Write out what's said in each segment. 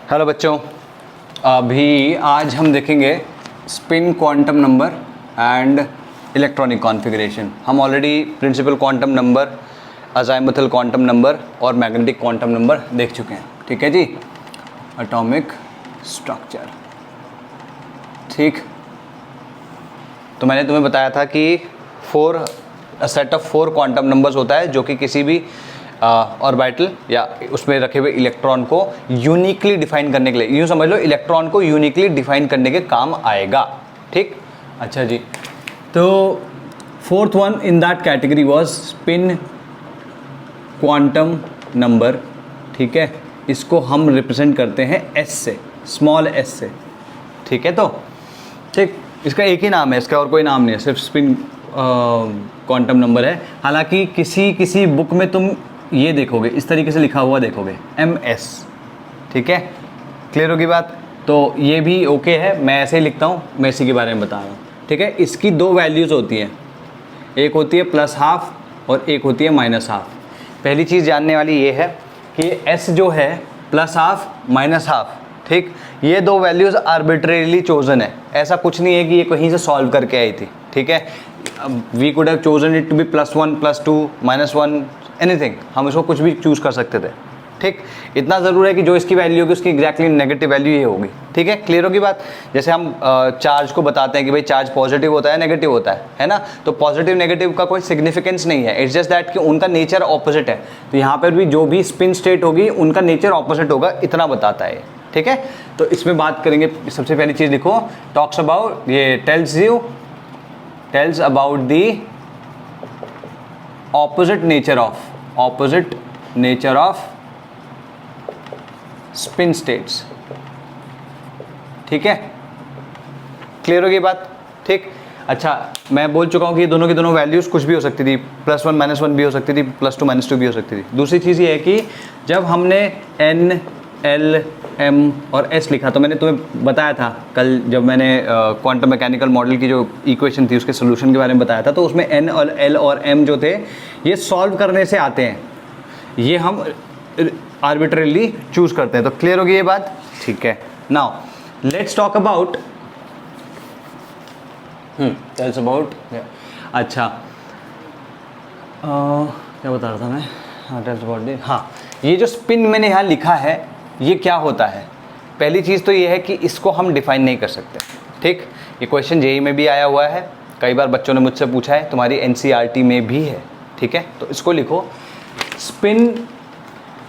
Hello बच्चों, अभी आज हम देखेंगे spin quantum number and electronic configuration. हम already principal quantum number, azimuthal quantum number और मैग्नेटिक क्वांटम नंबर देख चुके हैं। ठीक है जी, एटॉमिक स्ट्रक्चर। ठीक, तो मैंने तुम्हें बताया था कि सेट ऑफ 4 क्वांटम नंबर्स होता है जो कि किसी भी ऑर्बिटल या उसमें रखे हुए इलेक्ट्रॉन को यूनिकली डिफाइन करने के लिए, यूँ समझ लो इलेक्ट्रॉन को यूनिकली डिफाइन करने के काम आएगा। ठीक, अच्छा जी, तो fourth one in that category was spin quantum number. ठीक है, इसको हम रिप्रेजेंट करते हैं एस से, स्मॉल एस से। ठीक है, तो ठीक, इसका एक ही नाम है, इसका और कोई नाम नहीं है, सिर्फ स्पिन क्वांटम नंबर है। हालांकि किसी बुक में तुम ये देखोगे, इस तरीके से लिखा हुआ देखोगे MS। ठीक है, क्लियर होगी बात? तो ये भी ओके है, मैं ऐसे ही लिखता हूँ, मैं इसी के बारे में बता रहा हूँ। ठीक है, इसकी 2 वैल्यूज़ होती हैं, एक होती है +½ और एक होती है -½ पहली चीज़ जानने वाली ये है कि S जो है +½ -½ ठीक, ये 2 वैल्यूज़ आर्बिट्रेरीली चोजन है। ऐसा कुछ नहीं है कि ये कहीं से सॉल्व करके आई थी। ठीक है, we could have chosen it to be +1 +2 -1 anything, हम इसको कुछ भी चूज़ कर सकते थे। ठीक, इतना ज़रूर है कि जो इसकी वैल्यू होगी उसकी एग्जैक्टली नेगेटिव वैल्यू ये होगी। ठीक है, क्लियर होगी बात? जैसे हम चार्ज को बताते हैं कि भाई चार्ज पॉजिटिव होता है नेगेटिव होता है ना, तो पॉजिटिव नेगेटिव का कोई सिग्निफिकेंस नहीं है, इट्स जस्ट दैट कि उनका नेचर ऑपोजिट है। तो यहाँ पर भी जो भी स्पिन स्टेट होगी उनका नेचर ऑपोजिट होगा, इतना बताता है। ठीक है, तो इसमें बात करेंगे। सबसे पहली चीज़ लिखो, टॉक्स अबाउट, ये tells about the opposite nature of spin states। ठीक है, क्लियर होगी बात? ठीक, अच्छा, मैं बोल चुका हूँ कि दोनों की दोनों वैल्यूज़ कुछ भी हो सकती थी, +1 -1 भी हो सकती थी, +2 -2 भी हो सकती थी। दूसरी चीज़ ये है कि जब हमने N, L, M और S लिखा, तो मैंने तुम्हें बताया था कल जब मैंने क्वांटम मैकेनिकल मॉडल की जो इक्वेशन थी उसके सोल्यूशन के बारे में बताया था, तो उसमें N और L और M जो थे ये सॉल्व करने से आते हैं, ये हम आर्बिट्रेरीली चूज़ करते हैं। तो क्लियर होगी ये बात? ठीक है, now let's talk about tells about, अच्छा क्या बता रहा था मैं? हाँ, टेल्स अबाउट हाँ, ये जो स्पिन मैंने यहाँ लिखा है ये क्या होता है? पहली चीज़ तो ये है कि इसको हम डिफाइन नहीं कर सकते। ठीक, ये क्वेश्चन JEE में भी आया हुआ है, कई बार बच्चों ने मुझसे पूछा है, तुम्हारी NCERT में भी है। ठीक है, तो इसको लिखो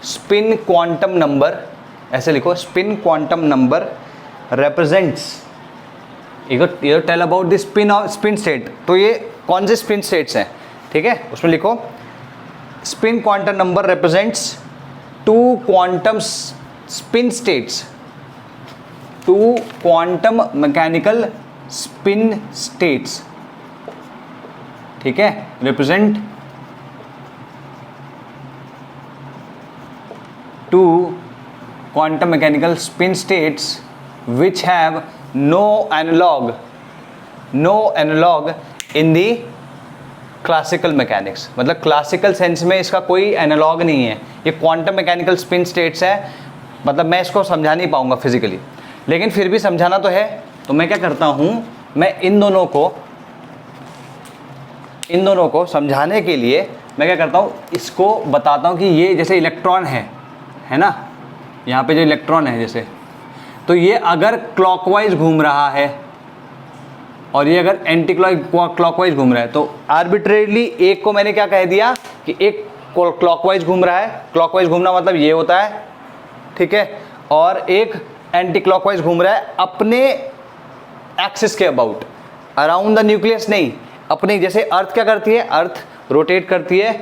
स्पिन क्वांटम नंबर, ऐसे लिखो, स्पिन क्वांटम नंबर रिप्रेजेंट्स, ये tell about the spin state. तो ये कौन से स्पिन स्टेट्स हैं? ठीक है, उसमें लिखो spin quantum number represents 2 quantum spin states, 2 quantum mechanical spin states. ठीक है, represent 2 quantum mechanical spin states which have no analog in the classical mechanics। मतलब क्लासिकल सेंस में इसका कोई एनालॉग नहीं है, ये क्वांटम मैकेनिकल स्पिन स्टेट्स है। मतलब मैं इसको समझा नहीं पाऊंगा फिजिकली, लेकिन फिर भी समझाना तो है। तो मैं क्या करता हूँ, मैं इन दोनों को समझाने के लिए मैं क्या करता हूँ, इसको बताता हूँ कि ये जैसे इलेक्ट्रॉन है ना, यहाँ पे जो इलेक्ट्रॉन है जैसे, तो ये अगर क्लॉकवाइज घूम रहा है और ये अगर एंटी क्लॉकवाइज घूम रहा है, तो आर्बिट्रेरीली एक को मैंने क्या कह दिया कि एक क्लॉकवाइज घूम रहा है, क्लॉकवाइज घूमना मतलब ये होता है। ठीक है, और एक एंटी क्लॉकवाइज घूम रहा है अपने एक्सिस के अबाउट, अराउंड द न्यूक्लियस नहीं, अपने, जैसे अर्थ क्या करती है, अर्थ रोटेट करती है,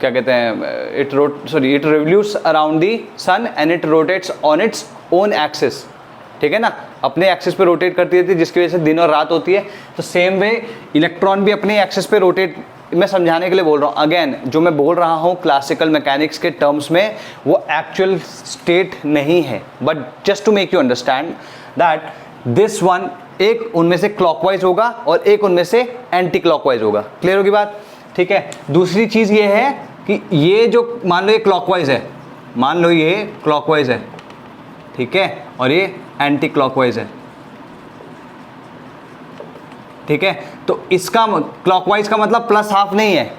क्या कहते हैं, it revolves around the sun and it rotates on its own axis. ठीक है ना, अपने एक्सिस पे रोटेट करती रहती है, जिसकी वजह से दिन और रात होती है। तो सेम वे इलेक्ट्रॉन भी अपने एक्सिस पे रोटेट, मैं समझाने के लिए बोल रहा हूँ। अगेन, जो मैं बोल रहा हूँ क्लासिकल मैकेनिक्स के टर्म्स में, वो एक्चुअल स्टेट नहीं है, but just to make you understand that this one, एक उनमें से क्लॉकवाइज होगा और एक उनमें से एंटी क्लॉकवाइज होगा। क्लियर होगी बात? ठीक है, दूसरी चीज़ ये है कि ये जो मान लो ये क्लॉकवाइज है, मान लो ये क्लॉकवाइज है, ठीक है, और ये एंटी क्लॉकवाइज है, ठीक है। तो इसका क्लॉकवाइज का मतलब प्लस हाफ नहीं है,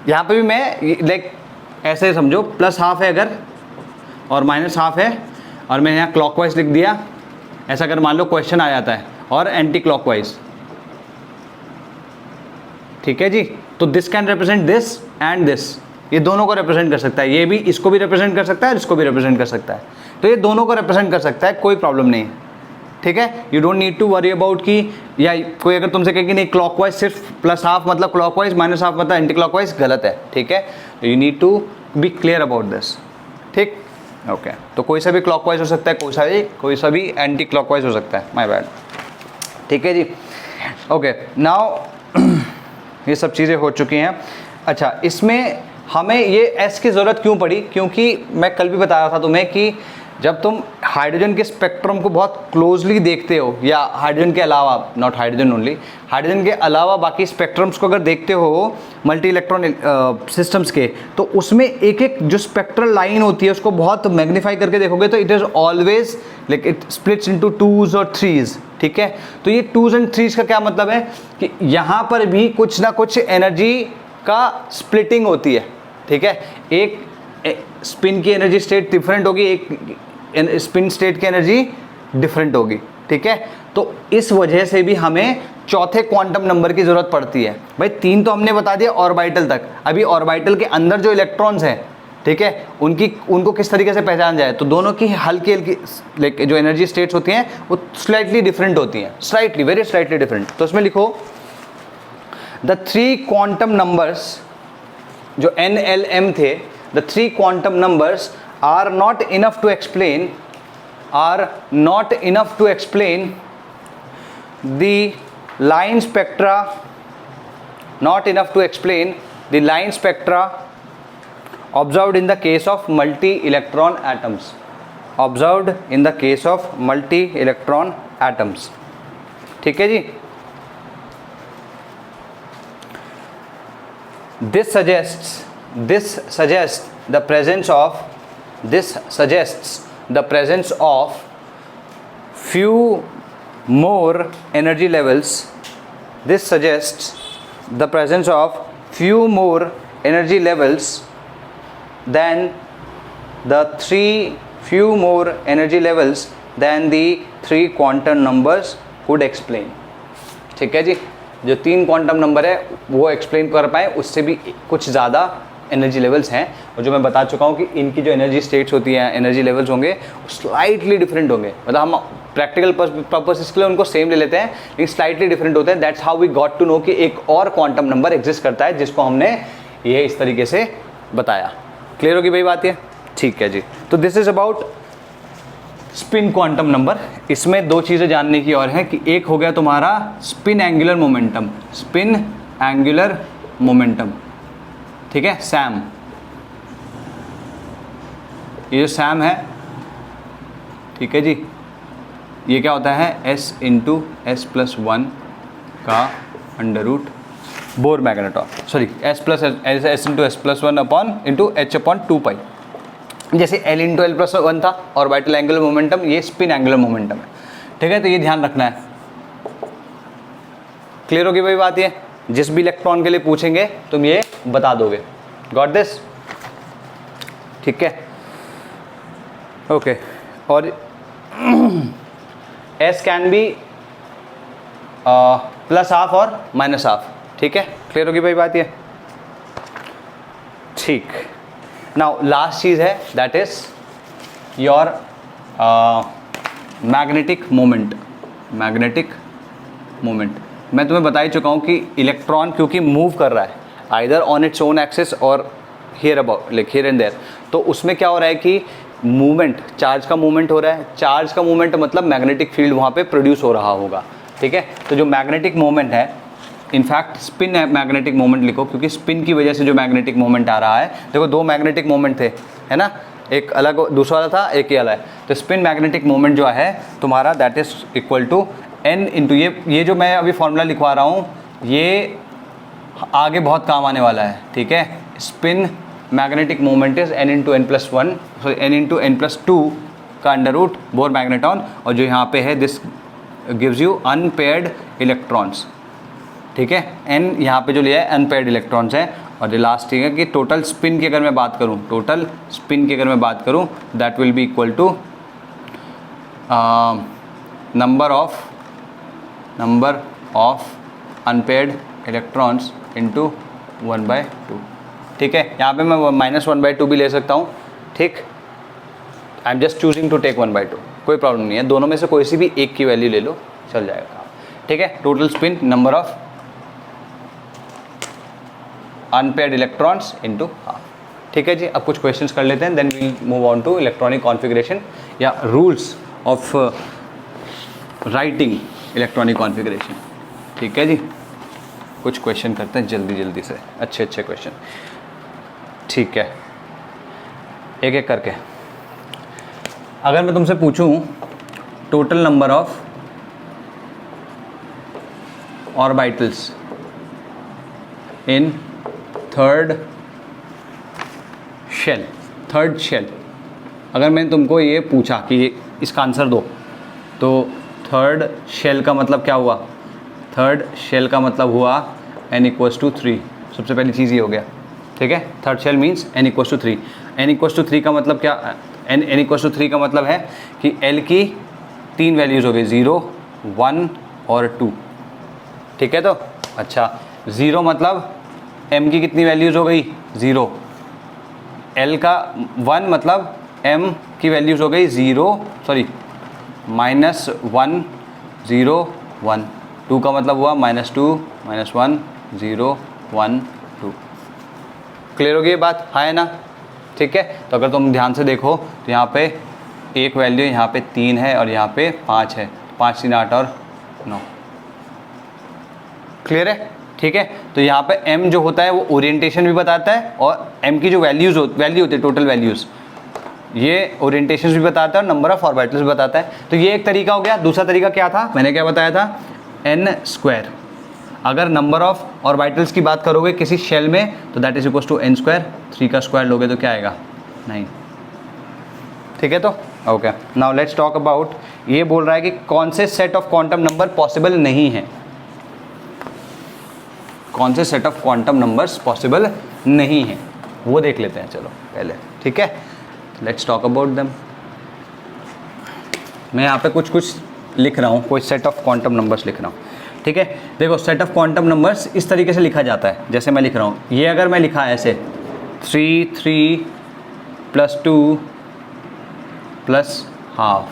यहाँ पे भी मैं लाइक ऐसे समझो, प्लस हाफ है अगर और माइनस हाफ है, और मैंने यहाँ क्लॉकवाइज लिख दिया, ऐसा अगर मान लो क्वेश्चन आ जाता है, और एंटी क्लॉकवाइज, ठीक है जी। तो this can represent this and this, ये दोनों को रिप्रेजेंट कर सकता है, ये भी इसको भी रिप्रेजेंट कर सकता है और इसको भी रिप्रेजेंट कर सकता है, तो ये दोनों को रिप्रेजेंट कर सकता है, कोई प्रॉब्लम नहीं है, ठीक है। You don't need to worry about कि, या कोई अगर तुमसे कहे कि नहीं क्लॉकवाइज सिर्फ प्लस हाफ मतलब क्लॉकवाइज, माइनस हाफ मतलब एंटी क्लॉकवाइज, गलत है, ठीक है। You need to be clear about this, ठीक, ओके। तो कोई सा भी क्लॉकवाइज हो सकता है, कोई सा भी एंटी क्लॉकवाइज हो सकता है, माय बैड, ठीक है जी। ओके, नाउ ये सब चीज़ें हो चुकी हैं। अच्छा, इसमें हमें ये एस की ज़रूरत क्यों पड़ी, क्योंकि मैं कल भी बता रहा था तुम्हें कि जब तुम हाइड्रोजन के स्पेक्ट्रम को बहुत क्लोजली देखते हो, या हाइड्रोजन के अलावा, नॉट हाइड्रोजन ओनली, हाइड्रोजन के अलावा बाकी स्पेक्ट्रम्स को अगर देखते हो मल्टी इलेक्ट्रॉन सिस्टम्स के, तो उसमें एक एक जो स्पेक्ट्रल लाइन होती है उसको बहुत मैग्नीफाई करके देखोगे तो it is always like it splits into twos और थ्रीज, ठीक है। तो ये टूज एंड थ्रीज का क्या मतलब है कि यहाँ पर भी कुछ ना कुछ एनर्जी का स्प्लिटिंग होती है, ठीक है। एक स्पिन की एनर्जी स्टेट डिफरेंट होगी, एक स्पिन स्टेट की एनर्जी डिफरेंट होगी, ठीक है। तो इस वजह से भी हमें चौथे क्वांटम नंबर की जरूरत पड़ती है। भाई तीन तो हमने बता दिया ऑर्बिटल तक, अभी ऑर्बिटल के अंदर जो इलेक्ट्रॉन्स हैं, ठीक है, उनको किस तरीके से पहचान जाए, तो दोनों की हल्की हल्की जो एनर्जी स्टेट्स होती हैं वो स्लाइटली डिफरेंट होती हैं, स्लाइटली, वेरी स्लाइटली डिफरेंट। तो उसमें लिखो द थ्री क्वांटम नंबर्स जो NLM थे, the three quantum numbers are not enough to explain the line spectra, not enough to explain the line spectra observed in the case of multi-electron atoms, observed in the case of multi-electron atoms, ठीक है जी। This suggests the presence of few more energy levels. This suggests the presence of few more energy levels than the three quantum numbers could explain, ठीक है जी। जो तीन quantum number है वो explain कर पाए, उससे भी कुछ ज़्यादा एनर्जी लेवल्स हैं, और जो मैं बता चुका हूँ कि इनकी जो एनर्जी स्टेट्स होती हैं, एनर्जी लेवल्स होंगे स्लाइटली डिफरेंट होंगे, मतलब हम प्रैक्टिकल पर्पसेस के लिए उनको सेम ले लेते हैं लेकिन स्लाइटली डिफरेंट होते हैं। That's how we got to know कि एक और क्वांटम नंबर एग्जिस्ट करता है जिसको हमने ये इस तरीके से बताया। क्लियर होगी भाई बात ये, ठीक है जी। तो this is about spin quantum number. इसमें दो चीज़ें जानने की और हैं कि एक हो गया तुम्हारा स्पिन एंगुलर मोमेंटम, ठीक है, सैम, ये जो सैम है, ठीक है जी, ये क्या होता है S इंटू S+1 का under root Bohr magneton, sorry S into S+1 upon into H/2π, जैसे L इंटू L+1 था ऑर्बिटल एंगुलर मोमेंटम, ये स्पिन एंगुलर मोमेंटम है, ठीक है। तो ये ध्यान रखना है। क्लियर होगी भाई बात ये, जिस भी इलेक्ट्रॉन के लिए पूछेंगे तुम ये बता दोगे। गॉट दिस, ठीक है, ओके। और S can be plus half और माइनस हाफ, ठीक है। क्लियर होगी भाई बात ये, ठीक। नाउ लास्ट चीज़ है that is your magnetic moment. मैं तुम्हें बता ही चुका हूँ कि इलेक्ट्रॉन क्योंकि मूव कर रहा है either on its own axis और here about like here and there, तो उसमें क्या हो रहा है कि मूवमेंट, चार्ज का मूवमेंट हो रहा है। चार्ज का मूवमेंट मतलब मैग्नेटिक फील्ड वहाँ पे प्रोड्यूस हो रहा होगा, ठीक है। तो जो मैग्नेटिक मोमेंट है, इनफैक्ट स्पिन मैग्नेटिक मोमेंट लिखो, क्योंकि स्पिन की वजह से जो मैग्नेटिक मोमेंट आ रहा है, देखो दो मैग्नेटिक मोमेंट थे, है ना, एक अलग दूसरा वाला था, एक ये वाला है। तो स्पिन मैग्नेटिक मोमेंट जो है तुम्हारा that is equal to N into ये जो मैं अभी फॉर्मूला लिखवा रहा हूँ ये आगे बहुत काम आने वाला है, ठीक है। Spin magnetic moment is n into n plus one, sorry n into n plus two का अंडर रूट बोर मैग्नेटॉन, और जो यहाँ पे है this gives you unpaired electrons, ठीक है। n यहाँ पे जो लिया है अनपेयर्ड इलेक्ट्रॉन्स है, और जो लास्ट ठीक है कि टोटल स्पिन की अगर मैं बात करूँ, टोटल स्पिन की अगर मैं बात करूँ, that will be equal to number of unpaired electrons into 1/2, ठीक है। यहाँ पे मैं -1/2 भी ले सकता हूँ, ठीक। I am just choosing to take 1/2, कोई प्रॉब्लम नहीं है, दोनों में से कोई सी भी एक की वैल्यू ले लो, चल जाएगा, ठीक है। Total spin number of unpaired electrons into half, ठीक है जी। अब कुछ क्वेश्चंस कर लेते हैं, then we'll move on to electronic configuration या rules of writing electronic configuration, ठीक है जी। कुछ क्वेश्चन करते हैं जल्दी से, अच्छे क्वेश्चन, ठीक है। एक एक करके अगर मैं तुमसे पूछूं total number of orbitals in third shell, अगर मैंने तुमको ये पूछा कि इसका आंसर दो, तो थर्ड शेल का मतलब क्या हुआ? थर्ड शेल का मतलब हुआ n इक्वल्स टू 3, सबसे पहली चीज़ ये हो गया, ठीक है। Third shell means n equals to 3, n equals to 3 का मतलब क्या, n इक्वल्स टू 3 का मतलब है कि l की 3 वैल्यूज़ हो गई, 0, 1 और 2, ठीक है। तो अच्छा 0 मतलब m की कितनी वैल्यूज़ हो गई, 0, l का 1 मतलब m की वैल्यूज़ हो गई -1, 0, 1, 2 का मतलब हुआ -2, -1, 0, 1, 2, क्लियर हो गई ये बात, हाँ है ना, ठीक है। तो अगर तुम ध्यान से देखो तो यहाँ पे एक वैल्यू, यहाँ पे 3 है और यहाँ पे 5 है, 5, 3, 8 और 9, क्लियर है, ठीक है। तो यहाँ पे m जो होता है वो ओरिएंटेशन भी बताता है, और m की जो वैल्यू होती है, टोटल वैल्यूज़, ये ओरिएंटेशन भी बताता है और नंबर ऑफ ऑर्बिटल्स भी बताता है। तो ये एक तरीका हो गया। दूसरा तरीका क्या था, मैंने क्या बताया था, n²। अगर नंबर ऑफ ऑर्बिटल्स की बात करोगे किसी शेल में तो that is equal to n², 3 का स्क्वायर लोगे तो क्या आएगा, 9, ठीक है। तो okay, now let's talk about, ये बोल रहा है कि कौन से set of quantum number possible नहीं है, कौन से set of quantum numbers possible नहीं है, वो देख लेते हैं चलो पहले, ठीक है। Let's talk about them. मैं यहाँ पे कुछ लिख रहा हूँ, कोई सेट ऑफ क्वांटम नंबर्स लिख रहा हूँ, ठीक है। देखो सेट ऑफ क्वांटम नंबर्स इस तरीके से लिखा जाता है, जैसे मैं लिख रहा हूँ, ये अगर मैं लिखा है ऐसे 3 + 2 + ½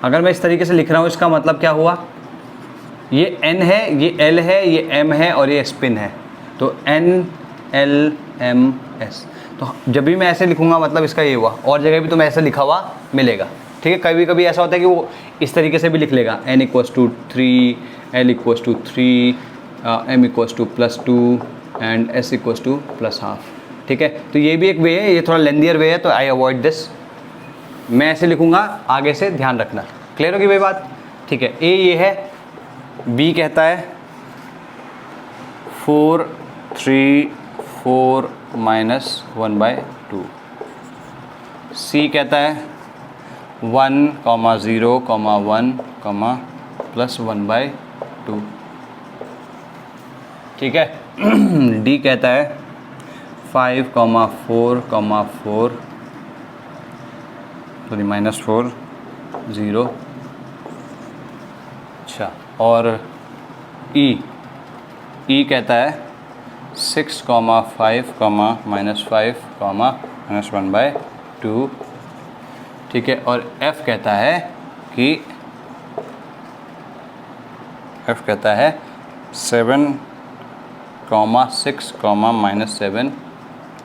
अगर मैं इस तरीके से लिख रहा हूँ, इसका मतलब क्या हुआ, ये n है, ये l है, ये m है और ये स्पिन है, तो n l m s। तो जब भी मैं ऐसे लिखूंगा मतलब इसका ये हुआ, और जगह भी तुम्हें ऐसे लिखा हुआ मिलेगा, ठीक है। कभी कभी ऐसा होता है कि वो इस तरीके से भी लिख लेगा, n equals to 3, l equals to 3, m equals to +2 and s equals to +½ ठीक है। तो ये भी एक वे है, ये थोड़ा लेंदियर वे है, तो आई अवॉइड दिस, मैं ऐसे लिखूंगा, आगे से ध्यान रखना, क्लियर होगी भाई बात, ठीक है। ए ये है, बी कहता है 4 3 4 -1/2, सी कहता है 1, 0, 1, +1/2, ठीक है। डी कहता है 5, 4, 4, सॉरी -4, 0, अच्छा। और ई कहता है 6, 5, -5, -1/2, ठीक है। और एफ कहता है कि 7, 6, -7,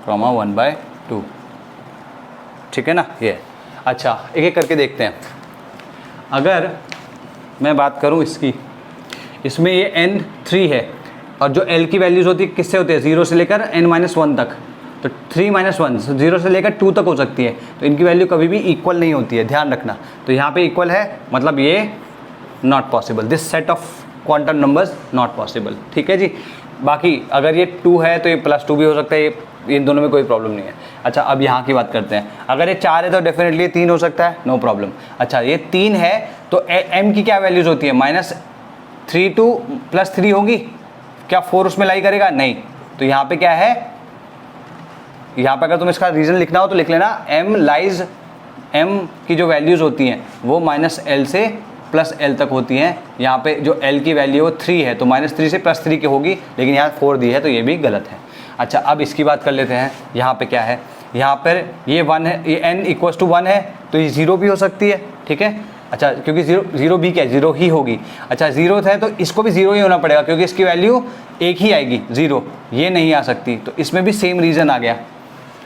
1/2, ठीक है ना ये। अच्छा एक एक करके देखते हैं। अगर मैं बात करूं इसकी, इसमें ये n3 है और जो l की वैल्यूज़ होती है किससे होती है, 0 से लेकर n-1 तक, तो 3 - 1 0 से लेकर 2 तक हो सकती है, तो इनकी वैल्यू कभी भी इक्वल नहीं होती है, ध्यान रखना। तो यहाँ पे इक्वल है मतलब ये not possible, this set of quantum numbers not possible, ठीक है जी। बाकी अगर ये 2 है तो ये +2 भी हो सकता है, ये इन दोनों में कोई प्रॉब्लम नहीं है। अच्छा, अब यहाँ की बात करते हैं। अगर ये 4 है तो डेफिनेटली ये 3 हो सकता है, नो प्रॉब्लम। अच्छा, ये 3 है तो m की क्या वैल्यूज़ होती है? -3 to +3 होगी क्या? 4 उसमें लाई करेगा? नहीं। तो यहाँ पे क्या है, यहाँ पे अगर तुम इसका रीज़न लिखना हो तो लिख लेना m की जो वैल्यूज़ होती हैं वो -l से +l तक होती हैं। यहाँ पे जो l की वैल्यू वो 3 है तो -3 से +3 की होगी, लेकिन यहाँ 4 दी है तो ये भी गलत है। अच्छा, अब इसकी बात कर लेते हैं। यहाँ पे क्या है, यहाँ पर ये 1 है, ये n = 1 है तो ये 0 भी हो सकती है, ठीक है। अच्छा, क्योंकि 0 भी क्या है, 0 ही होगी। अच्छा, 0 है तो इसको भी 0 ही होना पड़ेगा क्योंकि इसकी वैल्यू एक ही आएगी, 0, ये नहीं आ सकती। तो इसमें भी सेम रीज़न आ गया,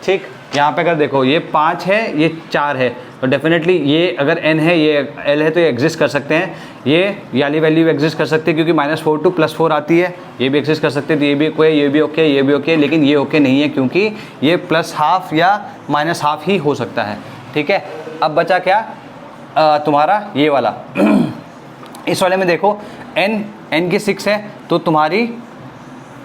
ठीक। यहाँ पे अगर देखो ये 5 है, ये 4 है तो डेफिनेटली ये अगर n है, ये l है तो ये एग्जिस्ट कर सकते हैं। ये वाली वैल्यू एग्जिस्ट कर सकती है क्योंकि -4 to +4 आती है, ये भी एग्जिस्ट कर सकते हैं। तो ये भी ओके, ये भी ओके, ये भी ओके, लेकिन ये ओके नहीं है क्योंकि ये +½ या -½ ही हो सकता है, ठीक है। अब बचा क्या तुम्हारा ये वाला इस वाले में देखो n की 6 है तो तुम्हारी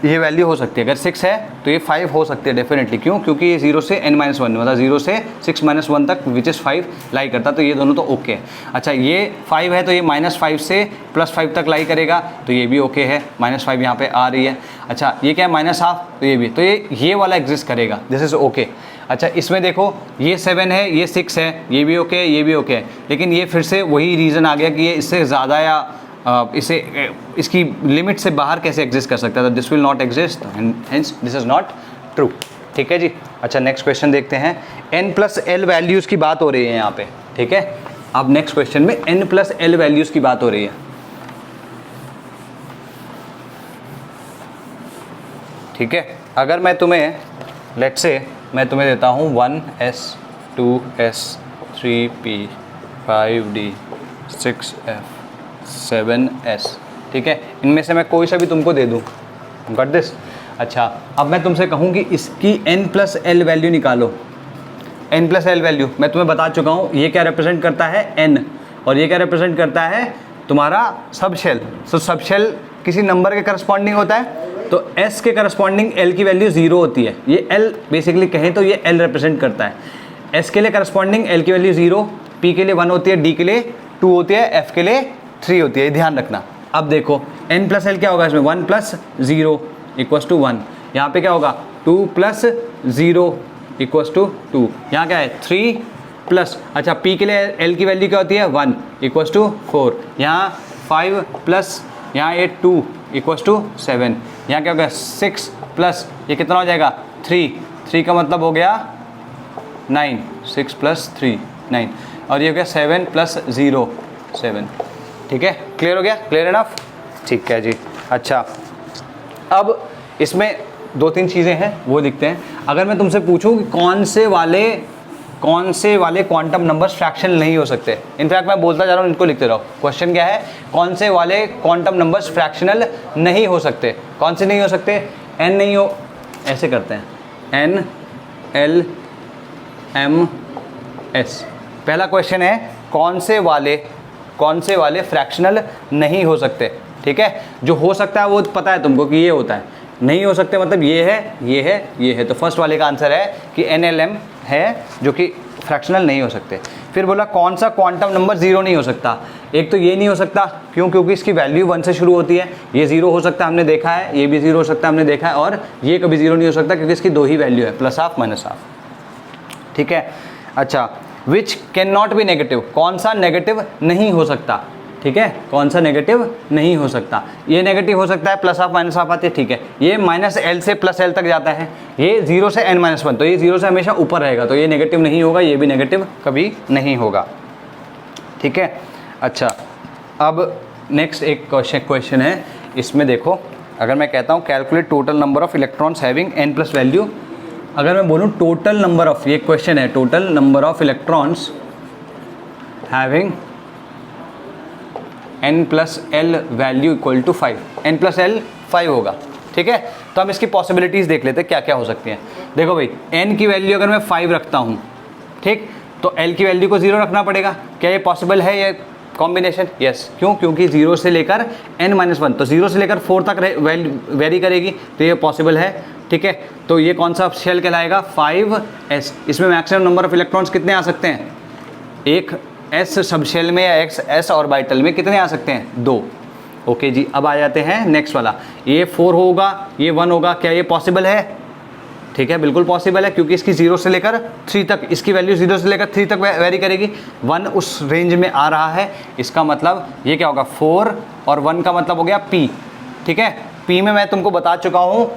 ये वैल्यू हो सकती है। अगर 6 है तो ये 5 हो सकती है डेफिनेटली। क्यों? क्योंकि ये 0 से n - 1 मतलब 0 से 6 - 1 तक विच इज़ 5 लाई करता, तो ये दोनों तो ओके है। अच्छा, ये 5 है तो ये -5 से +5 तक लाई करेगा तो ये भी ओके है, -5 यहाँ पे आ रही है। अच्छा, ये क्या है -½ तो ये भी, तो ये वाला एग्जिस्ट करेगा, दिस इज़ ओके। अच्छा, इसमें देखो ये 7 है, ये 6 है, ये भी ओके, ये भी ओके है, लेकिन ये फिर से वही रीज़न आ गया कि ये इससे ज़्यादा या इसकी लिमिट से बाहर कैसे एग्जिस्ट कर सकता है। तो this will not exist, hence this is not true, ठीक है जी। अच्छा, नेक्स्ट क्वेश्चन देखते हैं। n+l वैल्यूज़ की बात हो रही है यहाँ पे, ठीक है। अब नेक्स्ट क्वेश्चन में n+l वैल्यूज़ की बात हो रही है, ठीक है। अगर मैं तुम्हें लेट्स से मैं तुम्हें देता हूँ 1s 2s 3p 5d 6f 7s, ठीक है। इनमें से मैं कोई सा भी तुमको दे दूँ, गॉट दिस। अच्छा, अब मैं तुमसे कहूँ कि इसकी n+l वैल्यू निकालो। n+l वैल्यू मैं तुम्हें बता चुका हूँ, ये क्या रिप्रेजेंट करता है n, और ये क्या रिप्रेजेंट करता है तुम्हारा सब शेल। सो सब शेल किसी नंबर के करस्पॉन्डिंग होता है, तो s के करस्पॉन्डिंग l की वैल्यू 0 होती है। ये l बेसिकली कहें तो ये l रिप्रेजेंट करता है। s के लिए करस्पॉन्डिंग l की वैल्यू 0, p के लिए 1 होती है, d के लिए 2 होती है, f के लिए 3 होती है, ध्यान रखना। अब देखो n+l क्या होगा इसमें, 1 + 0 = 1। यहाँ पे क्या होगा 2 + 0 = 2। यहाँ क्या है 3 + अच्छा, p के लिए l की वैल्यू क्या होती है 1 = 4। यहाँ 5 + यहाँ ये 2 = 7। यहाँ क्या होगा 6 + ये कितना हो जाएगा 3 का मतलब हो गया 9, 6 + 3 9, और ये हो गया 7 + 0 7, ठीक है। क्लियर हो गया, क्लियर एनफ, ठीक है जी। अच्छा, अब इसमें 2-3 चीज़ें हैं वो लिखते हैं। अगर मैं तुमसे पूछूं कि कौन से वाले क्वांटम नंबर्स फ्रैक्शनल नहीं हो सकते, इनफैक्ट मैं बोलता जा रहा हूँ, इनको लिखते रहो। क्वेश्चन क्या है, कौन से वाले क्वांटम नंबर्स फ्रैक्शनल नहीं हो सकते। कौन से नहीं हो सकते, n नहीं हो, ऐसे करते हैं n l m s। पहला क्वेश्चन है कौन से वाले फ्रैक्शनल नहीं हो सकते, ठीक है। जो हो सकता है वो पता है तुमको कि ये होता है, नहीं हो सकते मतलब ये है। तो फर्स्ट वाले का आंसर है कि NLM है जो कि फ्रैक्शनल नहीं हो सकते। फिर बोला कौन सा क्वांटम नंबर 0 नहीं हो सकता। एक तो ये नहीं हो सकता, क्यों? क्योंकि इसकी वैल्यू 1 से शुरू होती है। ये 0 हो सकता है, हमने देखा है, ये भी 0 हो सकता है, हमने देखा है, और ये कभी 0 नहीं हो सकता क्योंकि इसकी 2 ही वैल्यू है, +½ -½ ठीक है। अच्छा, which can not be negative, कौन सा नेगेटिव नहीं हो सकता, ठीक है। कौन सा नेगेटिव नहीं हो सकता, ये नेगेटिव हो सकता है, +½ -½ आते, ठीक है। ये -l से +l तक जाता है, ये 0 से n - 1, तो ये 0 से हमेशा ऊपर रहेगा, तो ये नेगेटिव नहीं होगा, ये भी नेगेटिव कभी नहीं होगा, ठीक है। अच्छा, अब नेक्स्ट एक क्वेश्चन है, इसमें देखो, अगर मैं कहता हूँ calculate total number of electrons having n+ value, अगर मैं बोलूँ टोटल नंबर ऑफ, ये क्वेश्चन है, total number of electrons having n+l value = 5, n+l 5 होगा, ठीक है। तो हम इसकी पॉसिबिलिटीज़ देख लेते हैं क्या क्या हो सकती हैं। देखो भाई, n की वैल्यू अगर मैं 5 रखता हूँ, ठीक, तो l की वैल्यू को 0 रखना पड़ेगा। क्या ये पॉसिबल है? ये कॉम्बिनेशन, यस। क्यों? क्योंकि 0 से लेकर n-1, तो 0 से लेकर 4 तक वेरी करेगी, तो ये पॉसिबल है। ठीक है, तो ये कौन सा शेल कहलाएगा? 5s। इसमें मैक्सिमम नंबर ऑफ इलेक्ट्रॉन्स कितने आ सकते हैं? एक s सब शेल में या s ऑर्बिटल में कितने आ सकते हैं? 2। ओके जी, अब आ जाते हैं नेक्स्ट वाला। ये 4 होगा, ये 1 होगा, क्या ये पॉसिबल है? ठीक है, बिल्कुल पॉसिबल है, क्योंकि इसकी 0 से लेकर 3 तक, इसकी वैल्यू 0 से लेकर 3 तक वेरी करेगी। 1 उस रेंज में आ रहा है, इसका मतलब ये क्या होगा? 4 और 1 का मतलब हो गया p। ठीक है, p में मैं तुमको बता चुका हूँ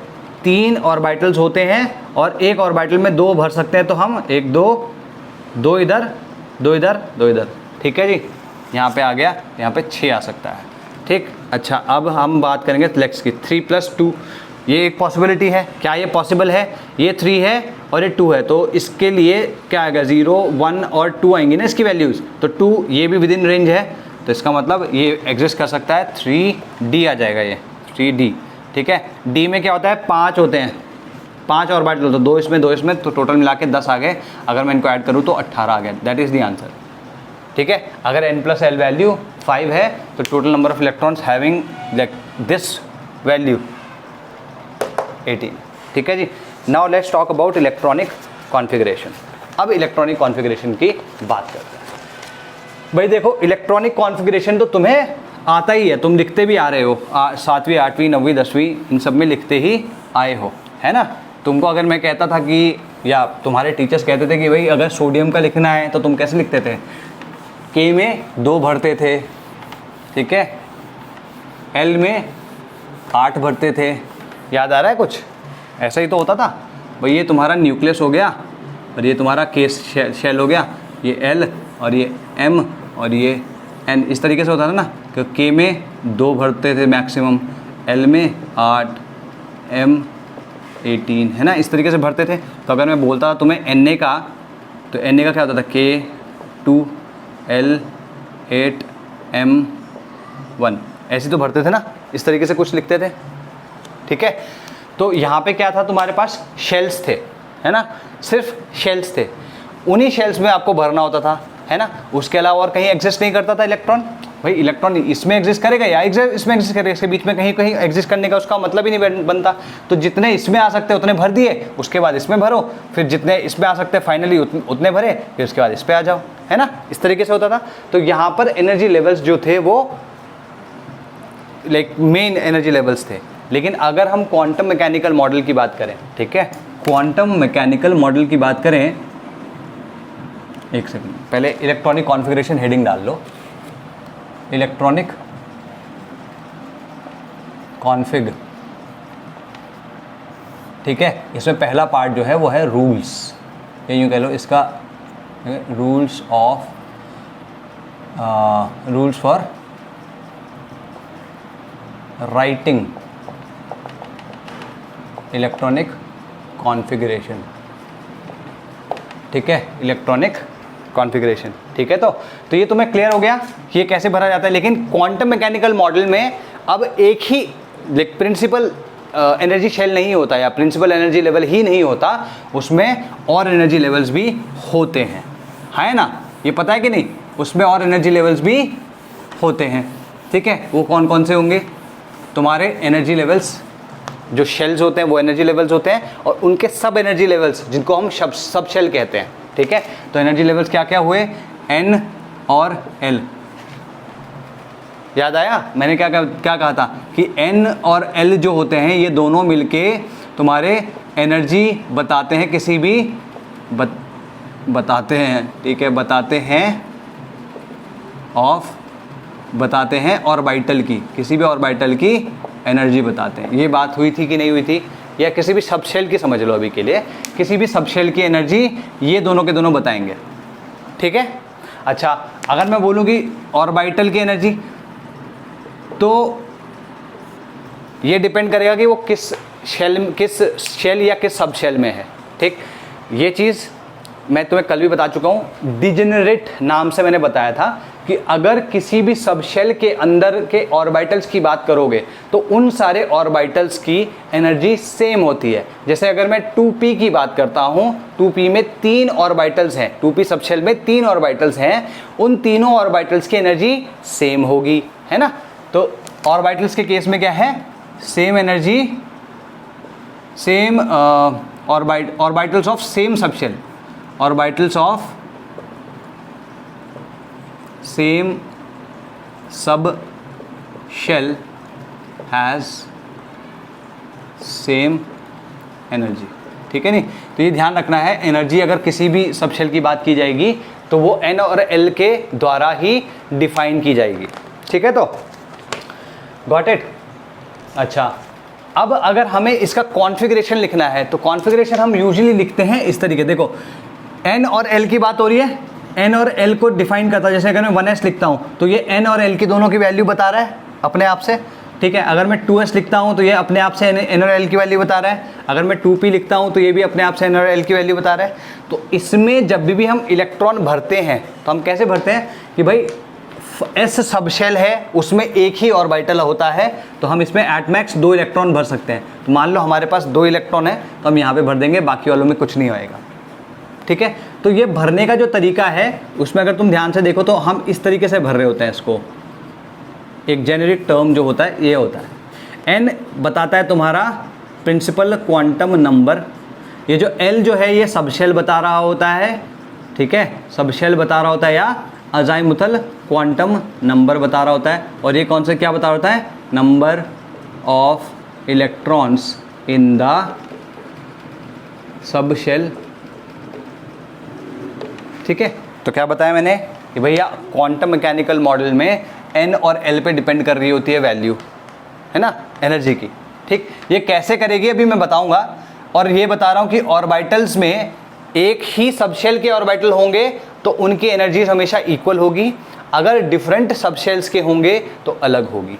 3 ऑर्बिटल्स होते हैं और एक ऑर्बिटल में 2 भर सकते हैं, तो हम 1 2 इधर 2 इधर 2 इधर। ठीक है जी, यहाँ पे आ गया, यहाँ पे 6 आ सकता है। ठीक, अच्छा अब हम बात करेंगे फ्लेक्स की। 3 + 2 ये एक पॉसिबिलिटी है। क्या ये पॉसिबल है? ये 3 है और ये 2 है, तो इसके लिए क्या आएगा? 0 1 और 2 आएंगी ना इसकी वैल्यूज़, तो 2 ये भी विद इन रेंज है, तो इसका मतलब ये एग्जिस्ट कर सकता है। 3D आ जाएगा ये, 3D। ठीक है, D में क्या होता है? 5 होते हैं, 5 ऑर्बिटल, तो 2 इसमें 2 इसमें, तो टोटल मिला के 10 आ गए। अगर मैं इनको ऐड करूँ तो 18 आ गया। That is the answer. ठीक है, अगर n+l वैल्यू 5 है तो total number of electrons having this value 18। ठीक है जी, now let's talk about electronic configuration. अब इलेक्ट्रॉनिक कॉन्फ़िगरेशन की बात करते हैं। भाई देखो, इलेक्ट्रॉनिक कॉन्फ़िगरेशन तो तुम्हें आता ही है, तुम लिखते भी आ रहे हो, 7वीं 8वीं 9वीं 10वीं इन सब में लिखते ही आए हो, है ना। तुमको अगर मैं कहता था कि, या तुम्हारे टीचर्स कहते थे कि भाई अगर सोडियम का लिखना है तो तुम कैसे लिखते थे? K में 2 भरते थे, ठीक है, L में 8 भरते थे, याद आ रहा है कुछ? ऐसा ही तो होता था भाई। ये तुम्हारा न्यूक्लियस हो गया और ये तुम्हारा केस शेल हो गया, ये L और ये M और ये N, इस तरीके से होता था ना। कि K में 2 भरते थे मैक्सिमम, L में 8, M 18, है ना, इस तरीके से भरते थे। तो अगर मैं बोलता तुम्हें Na का, तो Na का क्या होता था? K 2 L 8 M 1, ऐसे तो भरते थे ना, इस तरीके से कुछ लिखते थे। ठीक है, तो यहाँ पे क्या था? तुम्हारे पास शेल्स थे, है ना, सिर्फ शेल्स थे। उन्हीं शेल्स में आपको भरना होता था, है ना। उसके अलावा और कहीं एग्जिस्ट नहीं करता था इलेक्ट्रॉन। भाई इलेक्ट्रॉन इसमें एग्जिस्ट करेगा या इसमें एग्जिस्ट करेगा, इसके बीच में कहीं कहीं एग्जिस्ट करने का उसका मतलब ही नहीं बनता। तो जितने इसमें आ सकते उतने भर दिए, उसके बाद इसमें भरो, फिर जितने इसमें आ सकते फाइनली उतने भरे, फिर उसके बाद इस पर आ जाओ, है ना, इस तरीके से होता था। तो यहाँ पर एनर्जी लेवल्स जो थे वो लाइक मेन एनर्जी लेवल्स थे। लेकिन अगर हम क्वांटम मैकेनिकल मॉडल की बात करें, ठीक है, क्वांटम मैकेनिकल मॉडल की बात करें, एक सेकंड, पहले इलेक्ट्रॉनिक कॉन्फ़िगरेशन हेडिंग डाल लो। इलेक्ट्रॉनिक कॉन्फ़िग, ठीक है। इसमें पहला पार्ट जो है वो है रूल्स, या यूँ कह लो इसका rules for writing electronic configuration, ठीक है, इलेक्ट्रॉनिक कॉन्फ़िगरेशन, ठीक है। तो ये तुम्हें क्लियर हो गया कि ये कैसे भरा जाता है। लेकिन क्वांटम मैकेनिकल मॉडल में अब एक ही प्रिंसिपल एनर्जी शेल नहीं होता या प्रिंसिपल एनर्जी लेवल ही नहीं होता, उसमें और एनर्जी लेवल्स भी होते हैं, है ना, ये पता है कि नहीं? उसमें और एनर्जी लेवल्स भी होते हैं, ठीक है। वो कौन कौन से होंगे? तुम्हारे एनर्जी लेवल्स जो शेल्स होते हैं वो एनर्जी लेवल्स होते हैं, और उनके सब एनर्जी लेवल्स जिनको हम सब शेल कहते हैं, ठीक है। तो एनर्जी लेवल्स क्या क्या हुए? N और L। याद आया मैंने क्या कहा था कि N और L जो होते हैं ये दोनों मिलके तुम्हारे एनर्जी बताते हैं, किसी भी बताते हैं, ठीक है, बताते हैं ऑर्बिटल की, किसी भी ऑर्बिटल की एनर्जी बताते हैं। ये बात हुई थी कि नहीं हुई थी? या किसी भी सब शेल की समझ लो अभी के लिए, किसी भी सब शेल की एनर्जी ये दोनों के दोनों बताएंगे, ठीक है। अच्छा, अगर मैं बोलूँ कि ऑर्बिटल की एनर्जी, तो ये डिपेंड करेगा कि वो किस शेल या किस सब शेल में है, ठीक। ये चीज़ मैं तुम्हें कल भी बता चुका हूँ, डिजेनरेट नाम से मैंने बताया था कि कि अगर किसी भी सबशेल के अंदर के ऑर्बिटल्स की बात करोगे तो उन सारे ऑर्बिटल्स की एनर्जी सेम होती है। जैसे अगर मैं 2p की बात करता हूं, 2p में 3 ऑर्बिटल्स हैं, 2p सबशेल में 3 ऑर्बिटल्स हैं, उन तीनों ऑर्बिटल्स की एनर्जी सेम होगी, है ना। तो ऑर्बिटल्स के केस में क्या है, same energy, same orbitals of same subshell, orbitals of same sub shell has same energy, ठीक है नहीं। तो ये ध्यान रखना है, एनर्जी अगर किसी भी सब शेल की बात की जाएगी तो वो एन और एल के द्वारा ही डिफाइन की जाएगी, ठीक है। तो गॉट इट। अच्छा, अब अगर हमें इसका कॉन्फ़िगरेशन लिखना है तो कॉन्फ़िगरेशन हम यूजुअली लिखते हैं इस तरीके, देखो एन और एल की बात हो रही है, एन और एल को डिफाइन करता है। जैसे अगर मैं 1s लिखता हूँ तो ये एन और एल की दोनों की वैल्यू बता रहा है अपने आप से, ठीक है। अगर मैं 2s लिखता हूँ तो ये अपने आप से एन और एल की वैल्यू बता रहा है। अगर मैं 2p लिखता हूँ तो ये भी अपने आप से एन और एल की वैल्यू बता रहा है। तो इसमें जब भी हम इलेक्ट्रॉन भरते हैं तो हम कैसे भरते हैं कि भाई एस सबशेल है, उसमें एक ही ऑर्बिटल होता है, तो हम इसमें एट मैक्स 2 इलेक्ट्रॉन भर सकते हैं। तो मान लो हमारे पास 2 इलेक्ट्रॉन है तो हम यहाँ पे भर देंगे, बाकी वालों में कुछ नहीं होएगा, ठीक है। तो ये भरने का जो तरीका है उसमें अगर तुम ध्यान से देखो तो हम इस तरीके से भर रहे होते हैं इसको। एक जेनेरिक टर्म जो होता है ये होता है, एन बताता है तुम्हारा प्रिंसिपल क्वांटम नंबर, ये जो एल जो है ये सबशेल बता रहा होता है, ठीक है, सबशेल बता रहा होता है, या अज़ाइमुथल क्वांटम नंबर बता रहा होता है। और ये कौन सा क्या बता रहा होता है, number of electrons in the subshell, ठीक है। तो क्या बताया मैंने कि भैया क्वांटम मैकेनिकल मॉडल में एन और एल पे डिपेंड कर रही होती है वैल्यू, है ना, एनर्जी की, ठीक। ये कैसे करेगी अभी मैं बताऊंगा। और ये बता रहा हूँ कि ऑर्बिटल्स में एक ही सबशेल के ऑर्बिटल होंगे तो उनकी एनर्जी हमेशा इक्वल होगी, अगर डिफरेंट सबशेल्स के होंगे तो अलग होगी।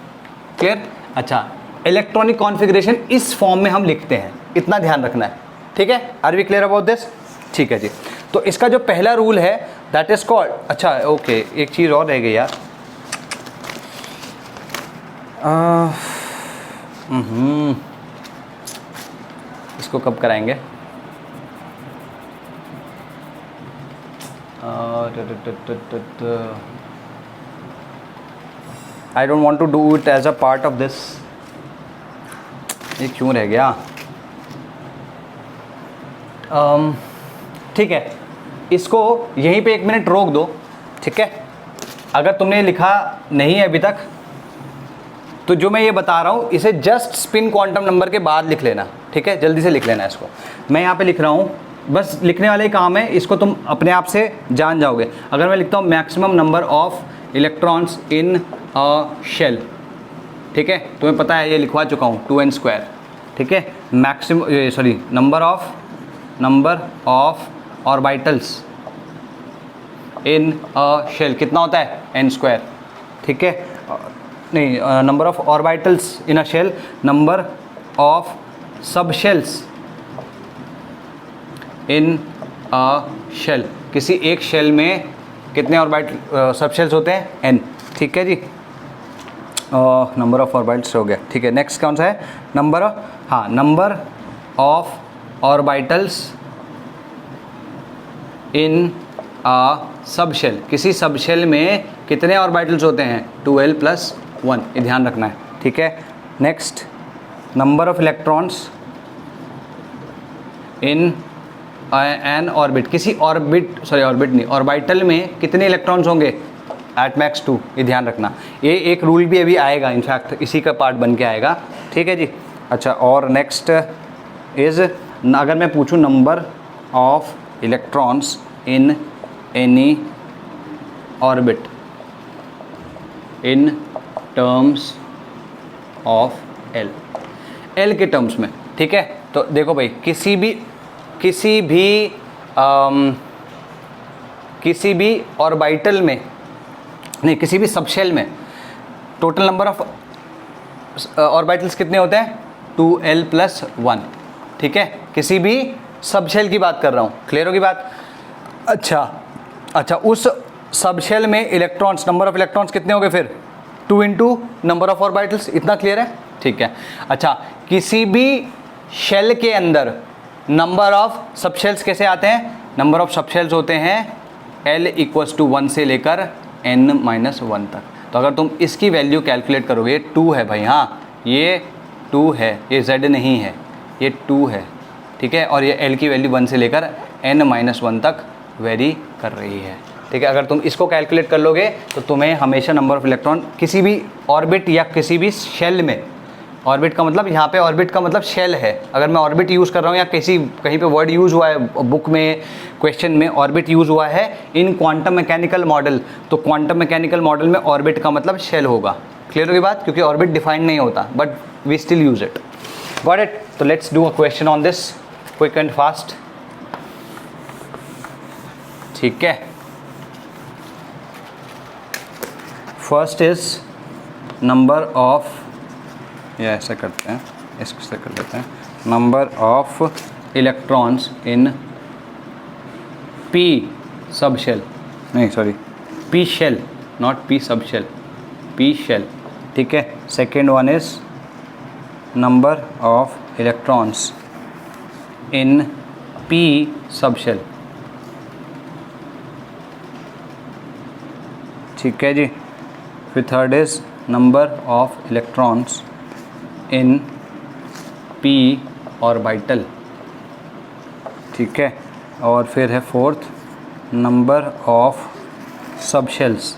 क्लियर। अच्छा, इलेक्ट्रॉनिक कॉन्फ़िगरेशन इस फॉर्म में हम लिखते हैं, इतना ध्यान रखना है, ठीक है। Are we clear about this, ठीक है जी। तो इसका जो पहला रूल है दैट इज कॉल्ड, अच्छा ओके, एक चीज़ और रह गई यार, इसको कब कराएंगे, I don't want to do it as a part of this, ये क्यों रह गया। ठीक है, इसको यहीं पे 1 मिनट रोक दो, ठीक है। अगर तुमने लिखा नहीं है अभी तक तो जो मैं ये बता रहा हूँ इसे जस्ट स्पिन क्वांटम नंबर के बाद लिख लेना, ठीक है, जल्दी से लिख लेना इसको। मैं यहाँ पे लिख रहा हूँ, बस लिखने वाले काम है, इसको तुम अपने आप से जान जाओगे। अगर मैं लिखता हूँ maximum number of electrons in a shell, ठीक है, तुम्हें पता है ये लिखवा चुका हूँ 2n², ठीक है। Maximum sorry number of orbitals in a shell कितना होता है, n², ठीक है। नहीं, number of orbitals in a shell, number of subshells in a shell, किसी एक शेल में कितने ऑर्बिटल सबशेल्स होते हैं, n, ठीक है जी। नंबर ऑफ ऑर्बिटल्स हो गया, ठीक है। नेक्स्ट कौन सा है, number of orbitals in a subshell, किसी सबशेल में कितने ऑर्बिटल्स होते हैं, 2l+1, ये ध्यान रखना है, ठीक है। Next, number of electrons in N orbit, किसी ऑर्बिटल में कितने इलेक्ट्रॉन्स होंगे, एट मैक्स 2, ये ध्यान रखना। ये एक रूल भी अभी आएगा, इनफैक्ट इसी का पार्ट बन के आएगा, ठीक है जी। अच्छा, और नेक्स्ट इज, अगर मैं पूछूं number of electrons in any orbit in terms of L के टर्म्स में, ठीक है। तो देखो भाई, किसी भी ऑर्बिटल में, नहीं किसी भी सबशेल में टोटल नंबर ऑफ ऑर्बिटल्स कितने होते हैं, 2l+1, ठीक है। किसी भी सबशेल की बात कर रहा हूँ, क्लियर होगी बात। अच्छा, उस सब शेल में इलेक्ट्रॉन्स, नंबर ऑफ इलेक्ट्रॉन्स कितने हो गए फिर 2 इंटू नंबर ऑफ ऑर्बिटल्स, इतना क्लियर है? ठीक है। अच्छा, किसी भी शेल के अंदर नंबर ऑफ सब शेल्स कैसे आते हैं? नंबर ऑफ सब शेल्स होते हैं L इक्वल्स टू 1 से लेकर n-1 तक। तो अगर तुम इसकी वैल्यू कैलकुलेट करोगे, 2 है भाई, हाँ ये 2 है, ये Z नहीं है, ये 2 है, ठीक है। और ये L की वैल्यू 1 से लेकर n-1 तक वेरी कर रही है, ठीक है। अगर तुम इसको कैलकुलेट कर लोगे तो तुम्हें हमेशा नंबर ऑफ इलेक्ट्रॉन किसी भी ऑर्बिट या किसी भी शेल में, ऑर्बिट का मतलब यहाँ पे ऑर्बिट का मतलब शेल है। अगर मैं ऑर्बिट यूज़ कर रहा हूँ या कहीं पे वर्ड यूज़ हुआ है बुक में, क्वेश्चन में ऑर्बिट यूज़ हुआ है इन क्वांटम मैकेनिकल मॉडल, तो क्वांटम मैकेनिकल मॉडल में ऑर्बिट का मतलब शेल होगा। क्लियर होगी बात? क्योंकि ऑर्बिट डिफाइंड नहीं होता, but we still use it. Got it? तो let's do a question on this, quick and fast. ठीक है, फर्स्ट इज नंबर ऑफ, या ऐसा करते हैं, इससे कर लेते हैं, number of electrons in p sub shell, नहीं sorry p shell, not p sub shell, p shell, ठीक है। Second one is number of electrons in p sub shell, ठीक है जी। फिर third is number of electrons in p orbital, ठीक है। और फिर है fourth number of sub shells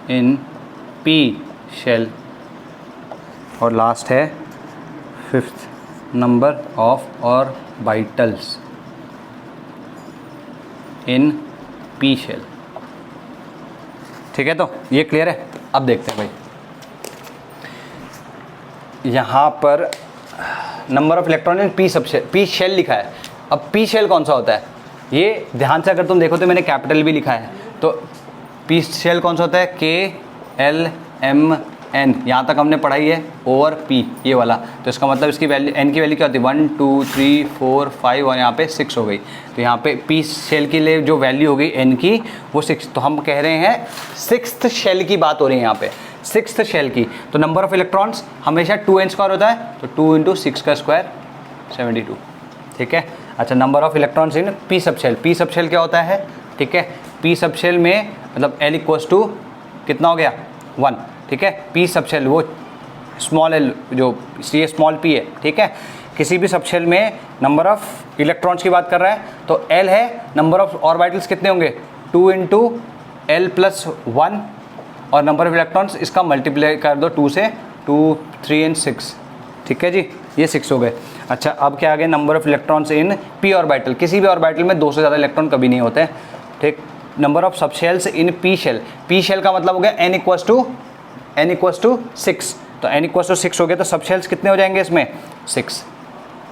in p shell, और लास्ट है fifth number of orbitals in p shell, ठीक है। तो ये क्लियर है? अब देखते हैं भाई, यहाँ पर number of electron in p sub shell, p shell लिखा है। अब पी शेल कौन सा होता है, ये ध्यान से अगर तुम देखो तो मैंने कैपिटल भी लिखा है। तो पी शेल कौन सा होता है? K-L-M-N, यहाँ तक हमने पढ़ाई है, ओवर पी ये वाला। तो इसका मतलब इसकी वैल्यू, एन की वैल्यू क्या होती है? 1 2 3 4 5 और यहाँ पे 6 हो गई। तो यहाँ पे पी शेल के लिए जो वैल्यू हो गई एन की वो 6। तो हम कह रहे हैं सिक्स्थ शेल की बात हो रही है यहाँ पे, सिक्स्थ शेल की। तो नंबर ऑफ इलेक्ट्रॉन्स हमेशा 2n² होता है, तो 2 इंटू 6 का स्क्वायर 72, ठीक है। अच्छा, number of electrons in p sub shell, p sub shell क्या होता है? ठीक है, पी सब शेल में मतलब L इक्वल्स टू कितना हो गया? 1, ठीक है। पी सब शेल वो स्मॉल l जो ये स्मॉल p है, ठीक है। किसी भी सब शेल में नंबर ऑफ इलेक्ट्रॉन्स की बात कर रहा है तो L है, नंबर ऑफ ऑर्बिटल्स कितने होंगे? 2 इंटू L प्लस 1, और नंबर ऑफ इलेक्ट्रॉन्स इसका मल्टीप्लाई कर दो 2 से, 2 3 एंड 6, ठीक है जी, ये 6 हो गए। अच्छा, अब क्या आ गया? Number of electrons in p orbital, किसी भी ऑर्बिटल में 2 से ज़्यादा इलेक्ट्रॉन कभी नहीं होते, ठीक। Number of sub shells in p shell, p shell का मतलब हो गया n इक्वल्स टू 6, तो n इक्वल्स टू 6 हो गया, तो सब शेल्स कितने हो जाएंगे इसमें? 6,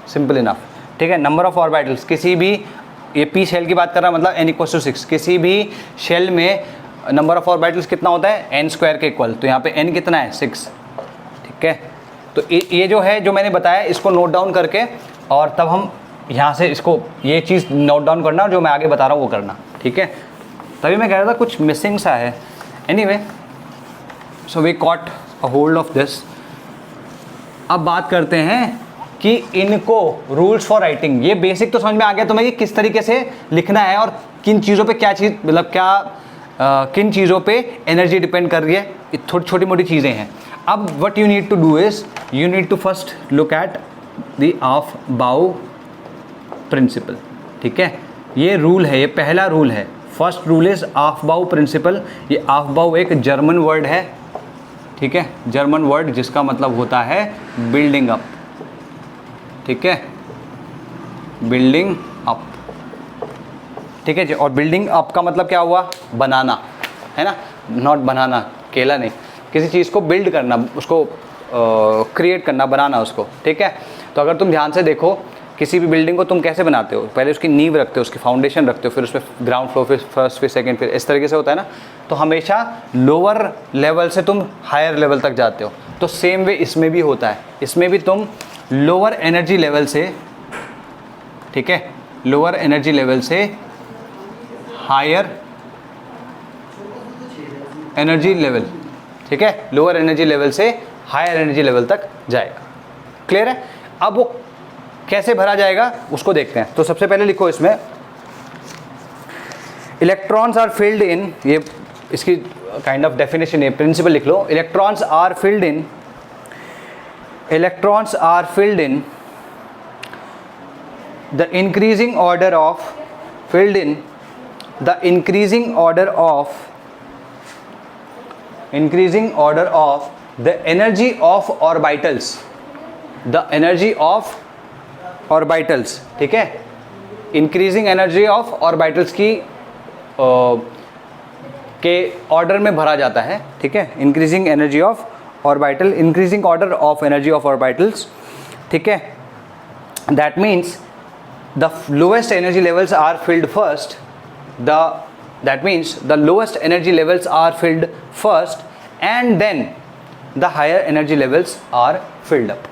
सिंपल इनफ, ठीक है। नंबर ऑफ ऑर्बिटल्स, किसी भी, ये पी शेल की बात कर रहा है मतलब n इक्वल्स टू 6, किसी भी शेल में नंबर ऑफ ऑर्बिटल्स कितना होता है? n² के इक्वल, तो यहाँ पे n कितना है? 6, ठीक है। तो ये जो है, जो मैंने बताया, इसको नोट डाउन करके, और तब हम यहाँ से इसको, ये चीज़ नोट डाउन करना, जो मैं आगे बता रहा हूँ वो करना, ठीक है। तभी मैं कह रहा था कुछ मिसिंग सा है। Anyway, so we caught a hold of this. अब बात करते हैं कि इनको रूल्स फॉर राइटिंग, ये बेसिक तो समझ में आ गया तुम्हें कि किस तरीके से लिखना है और किन चीज़ों पे क्या चीज़, मतलब क्या किन चीज़ों पे एनर्जी डिपेंड कर रही है, ये छोटी मोटी चीज़ें हैं। अब what you need to do is, you need to first look at the aufbau principle, ठीक है। ये रूल है, ये पहला रूल है। First rule is aufbau principle. ये ऑफ-बाउ एक जर्मन वर्ड है, ठीक है, जर्मन वर्ड जिसका मतलब होता है बिल्डिंग अप, ठीक है, बिल्डिंग अप, ठीक है जी। और बिल्डिंग अप का मतलब क्या हुआ? बनाना, है ना, नॉट बनाना, केला नहीं, किसी चीज़ को बिल्ड करना, उसको क्रिएट करना, बनाना उसको, ठीक है। तो अगर तुम ध्यान से देखो, किसी भी बिल्डिंग को तुम कैसे बनाते हो? पहले उसकी नींव रखते हो, उसकी फाउंडेशन रखते हो, फिर उसमें ग्राउंड फ्लोर, फिर फर्स्ट, फिर सेकंड, फिर इस तरीके से होता है ना। तो हमेशा लोअर लेवल से तुम हायर लेवल तक जाते हो। तो सेम वे इसमें भी होता है, इसमें भी तुम लोअर एनर्जी लेवल से, ठीक है, लोअर एनर्जी लेवल से हायर एनर्जी लेवल, ठीक है, लोअर एनर्जी लेवल से हायर एनर्जी लेवल तक जाएगा। क्लियर है? अब वो कैसे भरा जाएगा उसको देखते हैं। तो सबसे पहले लिखो इसमें इलेक्ट्रॉन्स आर फिल्ड इन, ये इसकी काइंड ऑफ डेफिनेशन है, प्रिंसिपल लिख लो। Electrons are filled in the increasing order of filled in the increasing order of the energy of orbitals, the energy of orbitals, ठीक है, increasing energy of orbitals की के order में भरा जाता है, ठीक है, increasing energy of orbital, increasing order of energy of orbitals, ठीक है, that means the lowest energy levels are filled first, that means the lowest energy levels are filled first and then the higher energy levels are filled up,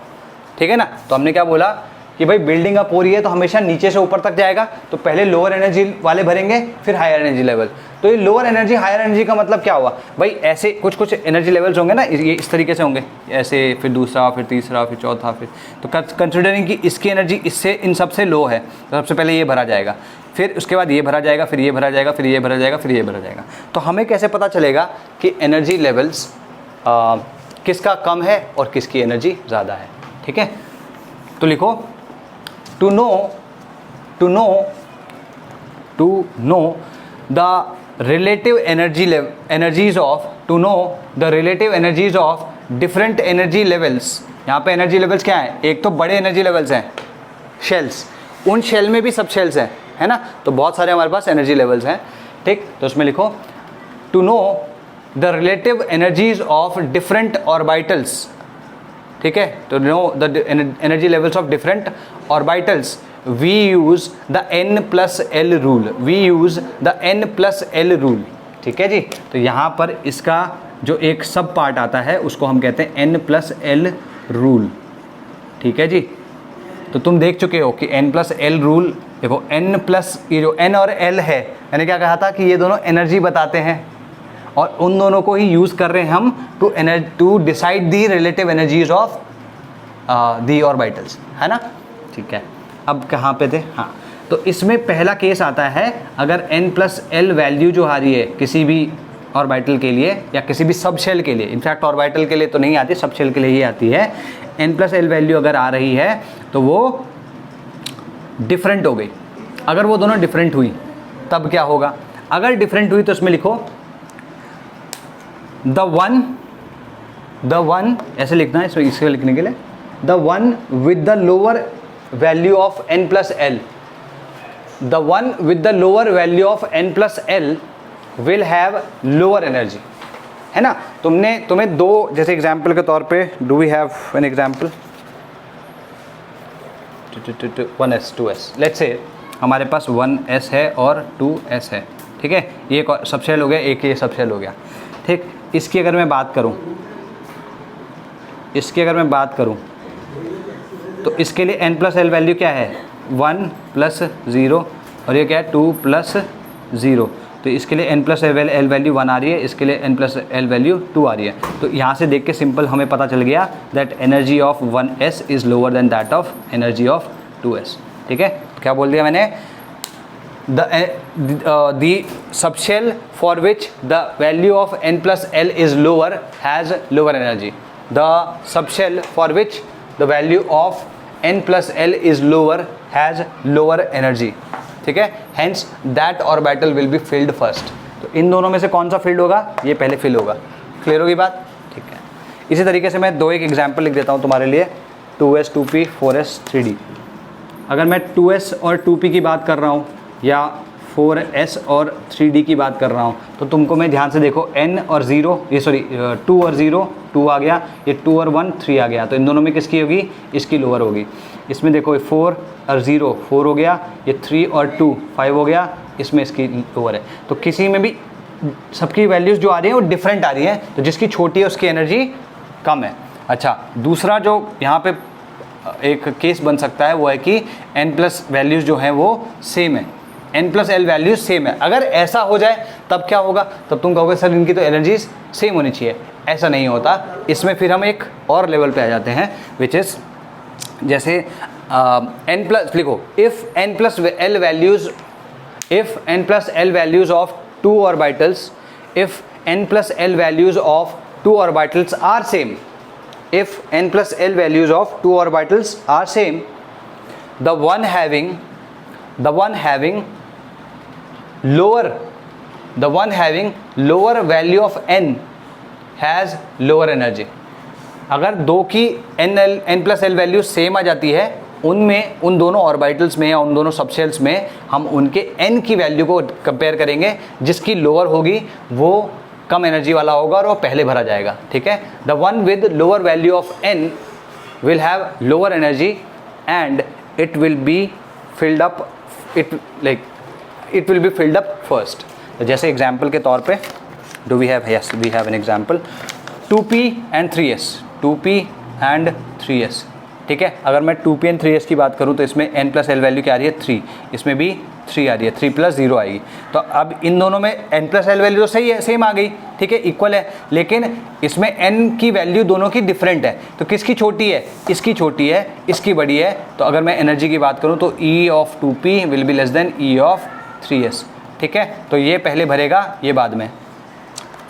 ठीक है ना। तो हमने क्या बोला कि भाई बिल्डिंग अप हो रही है तो हमेशा नीचे से ऊपर तक जाएगा, तो पहले लोअर एनर्जी वाले भरेंगे फिर हायर एनर्जी लेवल। तो ये लोअर एनर्जी हायर एनर्जी का मतलब क्या हुआ भाई, ऐसे कुछ कुछ एनर्जी लेवल्स होंगे ना, ये इस तरीके से होंगे, ऐसे, फिर दूसरा, फिर तीसरा, फिर चौथा, फिर तो कंसिडरिंग कि इसकी एनर्जी इससे इन सबसे लो है तो सबसे पहले ये भरा जाएगा, फिर उसके बाद ये भरा जाएगा, फिर ये भरा जाएगा, फिर ये भरा जाएगा, फिर ये भरा जाएगा। तो हमें कैसे पता चलेगा कि एनर्जी लेवल्स किसका कम है और किसकी एनर्जी ज़्यादा है, ठीक है। तो लिखो to know the relative energies of different energy levels। यहाँ पे एनर्जी लेवल्स क्या है, एक तो बड़े एनर्जी लेवल्स हैं शेल्स, उन शेल में भी सब शेल्स हैं, है ना, तो बहुत सारे हमारे पास एनर्जी लेवल्स हैं, ठीक। तो उसमें लिखो to know the relative energies of different orbitals, ठीक है, तो know the energy levels of different orbitals we use the n+l rule, ठीक है जी। तो यहाँ पर इसका जो एक सब पार्ट आता है उसको हम कहते हैं n+l रूल, ठीक है जी। तो तुम देख चुके हो कि n+l रूल, देखो ये जो n और l है, मैंने क्या कहा था कि ये दोनों एनर्जी बताते हैं और उन दोनों को ही यूज़ कर रहे हैं हम to decide the relative energies of the orbitals, है ना, ठीक है। अब कहाँ पे थे, हाँ, तो इसमें पहला केस आता है अगर n+l वैल्यू जो आ रही है किसी भी ऑर्बिटल के लिए या किसी भी सब शेल के लिए, इनफैक्ट ऑर्बिटल के लिए तो नहीं आती, सब शेल के लिए ही आती है, n+l वैल्यू अगर आ रही है तो वो डिफरेंट हो गई। अगर वो दोनों डिफरेंट हुई तब क्या होगा, अगर डिफरेंट हुई तो उसमें लिखो द वन ऐसे लिखना है, इसको लिखने के लिए the one with the lower value of n+l, the one with the lower value of n+l will have lower energy, है ना। तुम्हें दो, जैसे एग्जाम्पल के तौर पे do we have an example 1s 2s, let's say हमारे पास 1s है और 2s है, ठीक है, ये एक सब शेल हो गया, एक ये सब शेल हो गया, ठीक। इसकी अगर मैं बात करूं तो इसके लिए n+l वैल्यू क्या है 1+0 और ये क्या है 2+0, तो इसके लिए n+l वैल्यू 1 आ रही है, इसके लिए n+l वैल्यू 2 आ रही है। तो यहाँ से देख के सिंपल हमें पता चल गया that energy of 1s is lower than that of energy of 2s, ठीक है। क्या बोल दिया मैंने, the subshell for which the value of n+l is lower has lower energy, the subshell for which the value of n+l is lower has lower energy, ठीक है, hence that orbital will be filled first। तो इन दोनों में से कौन सा field होगा, ये पहले फिल होगा। क्लियर होगी बात, ठीक है। इसी तरीके से मैं एक एग्जाम्पल लिख देता हूँ तुम्हारे लिए, 2s 2p 4s 3d। अगर मैं 2s और 2p की बात कर रहा हूँ या 4s और 3d की बात कर रहा हूँ तो तुमको मैं ध्यान से देखो, n और 0, ये सॉरी 2 और 0 2 आ गया, ये 2 और 1 3 आ गया, तो इन दोनों में किसकी होगी, इसकी लोअर होगी। इसमें देखो 4 और 0 4 हो गया, ये 3 और 2 5 हो गया, इसमें इसकी लोअर है। तो किसी में भी सबकी वैल्यूज़ जो आ रही है वो डिफरेंट आ रही है, तो जिसकी छोटी है उसकी एनर्जी कम है। अच्छा, दूसरा जो यहाँ पे एक केस बन सकता है वो है कि n+ वैल्यूज़ जो हैं वो सेम है, n plus L values same है। अगर ऐसा हो जाए तब क्या होगा, तब तुम कहोगे सर इनकी तो एनर्जीज सेम होनी चाहिए। ऐसा नहीं होता, इसमें फिर हम एक और लेवल पे आ जाते हैं, विच इज़ जैसे n प्लस लिखो, if n plus L values of two orbitals, if n plus l values of two orbitals are same, if n plus l values of two orbitals are same, the one having lower value of n has lower energy। अगर दो की n plus l value same आ जाती है, उनमें उन दोनों orbitals में या उन दोनों सबशेल्स में हम उनके n की वैल्यू को कंपेयर करेंगे, जिसकी लोअर होगी वो कम एनर्जी वाला होगा और वो पहले भरा जाएगा। ठीक है, the one with lower value of n will have lower energy and it will be filled up, it will be filled up first. जैसे एग्जाम्पल के तौर पे do we have, yes we have an example 2p and 3s, 2p and 3s। ठीक है, अगर मैं 2p and 3s की बात करूं तो इसमें n प्लस एल वैल्यू क्या आ रही है 3, इसमें भी 3 आ रही है, 3 प्लस 0 आएगी। तो अब इन दोनों में n प्लस एल वैल्यू तो सही है, सेम आ गई, ठीक है, इक्वल है, लेकिन इसमें n की वैल्यू दोनों की डिफरेंट है। तो किसकी छोटी है, इसकी छोटी है, इसकी बड़ी है। तो अगर मैं एनर्जी की बात करूँ तो E of 2p will be less than E of 3s। ठीक है, तो ये पहले भरेगा, ये बाद में।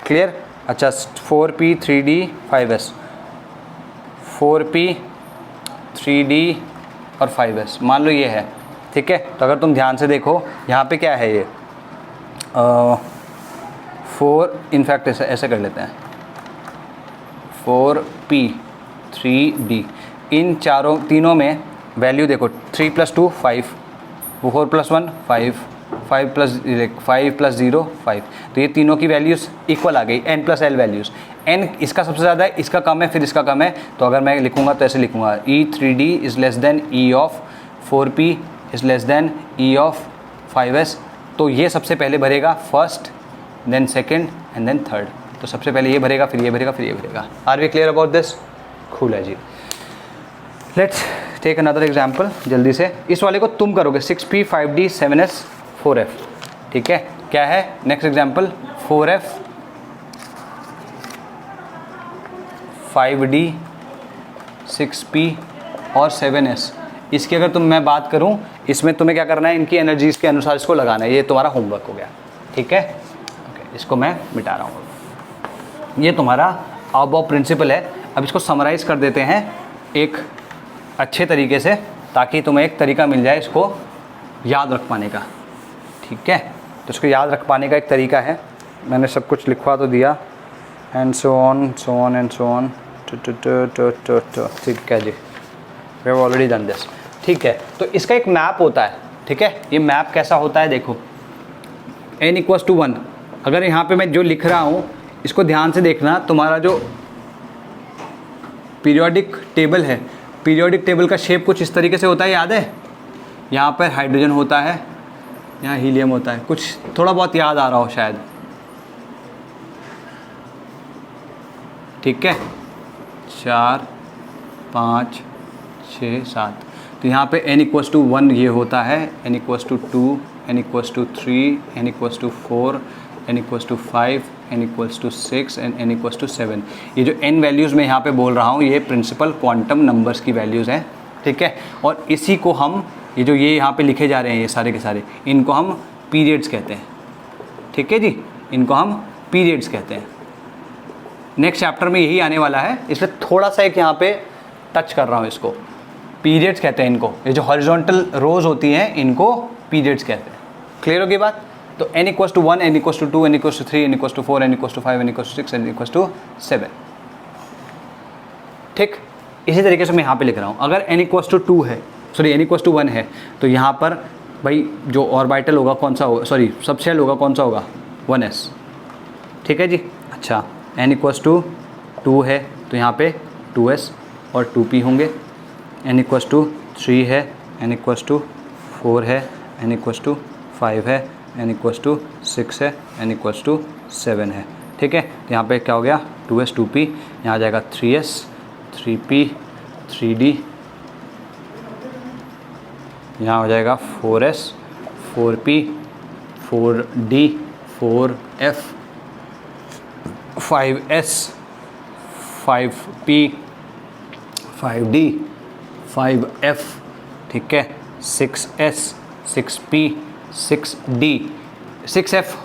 क्लियर? अच्छा, 4p 3d 5s, 4p 3d और 5s मान लो ये है। ठीक है, तो अगर तुम ध्यान से देखो यहाँ पे क्या है, ये 4, इनफैक्ट ऐसे कर लेते हैं 4p 3d, इन तीनों में वैल्यू देखो, 3 प्लस 2 5, 4 प्लस 1 5, 5 प्लस 0 5। तो ये तीनों की वैल्यूज़ इक्वल आ गई, n plus L values. n इसका सबसे ज़्यादा है, इसका कम है, फिर इसका कम है। तो अगर मैं लिखूँगा तो ऐसे लिखूँगा E3d is less than E of 4p is less than E of 5s। तो ये सबसे पहले भरेगा first, then second and then third. तो सबसे पहले ये भरेगा, फिर ये भरेगा, फिर ये भरेगा। Are we clear about this? Cool है जी। लेट्स टेक अनदर एग्जाम्पल जल्दी से। इस वाले को तुम करोगे 6p 5d 7s 4f। ठीक है, क्या है next example? 4f 5d 6p और 7s। इसकी अगर मैं बात करूं, इसमें तुम्हें क्या करना है, इनकी एनर्जीज़ के अनुसार इसको लगाना है। ये तुम्हारा होमवर्क हो गया। ठीक है, ओके, इसको मैं मिटा रहा हूँ। ये तुम्हारा अबव प्रिंसिपल है। अब इसको समराइज कर देते हैं एक अच्छे तरीके से, ताकि तुम्हें एक तरीका मिल जाए इसको याद रख पाने का। ठीक है, तो इसको याद रख पाने का एक तरीका है, मैंने सब कुछ लिखवा तो दिया, and so on and so on. ठीक है जी, we have already done this. ठीक है, तो इसका एक मैप होता है। ठीक है, ये मैप कैसा होता है देखो, n = 1। अगर यहाँ पे मैं जो लिख रहा हूँ इसको ध्यान से देखना, तुम्हारा जो पीरियोडिक टेबल है, पीरियोडिक टेबल का शेप कुछ इस तरीके से होता है, याद है? यहाँ पर हाइड्रोजन होता है, यहाँ हीलियम होता है, कुछ थोड़ा बहुत याद आ रहा हो शायद। ठीक है, 4 5 6 7। तो यहाँ पे n = 1 ये होता है, n = 2, n = 3, n = 4, n = 5, n = 6 and n = 7। ये जो n वैल्यूज़ मैं यहाँ पे बोल रहा हूँ, ये प्रिंसिपल क्वांटम नंबर्स की वैल्यूज़ हैं। ठीक है, और इसी को हम, ये जो ये यहाँ पे लिखे जा रहे हैं ये सारे के सारे, इनको हम पीरियड्स कहते हैं। ठीक है जी, इनको हम पीरियड्स कहते हैं। नेक्स्ट चैप्टर में यही आने वाला है, इसलिए थोड़ा सा एक यहाँ पे टच कर रहा हूँ इसको। पीरियड्स कहते हैं इनको, ये जो हॉरिजॉन्टल रोज होती हैं इनको पीरियड्स कहते हैं। क्लियर होगी बात? तो n = 1, n = 2, n = 3, n = 4, n = 5, n = 6, n = 7। ठीक, इसी तरीके से मैं यहाँ पे लिख रहा हूँ। अगर n = 2 है, सॉरी n = 1 है, तो यहाँ पर भाई जो ऑर्बिटल होगा कौन सा होगा, सॉरी सबशेल होगा कौन सा होगा, 1s। ठीक है जी। अच्छा, n = 2 है तो यहाँ पे 2s और 2p होंगे। n = 3 है, n = 4 है, n = 5 है, n = 6 है, n = 7 है। ठीक है, तो यहाँ पे क्या हो गया, 2s 2p, यहाँ आ जाएगा 3s 3p 3d, यहाँ हो जाएगा 4s 4p, 4d, 4f, 5s, 5p, 5d, 5f, ठीक है, 6s, 6p, 6d, 6f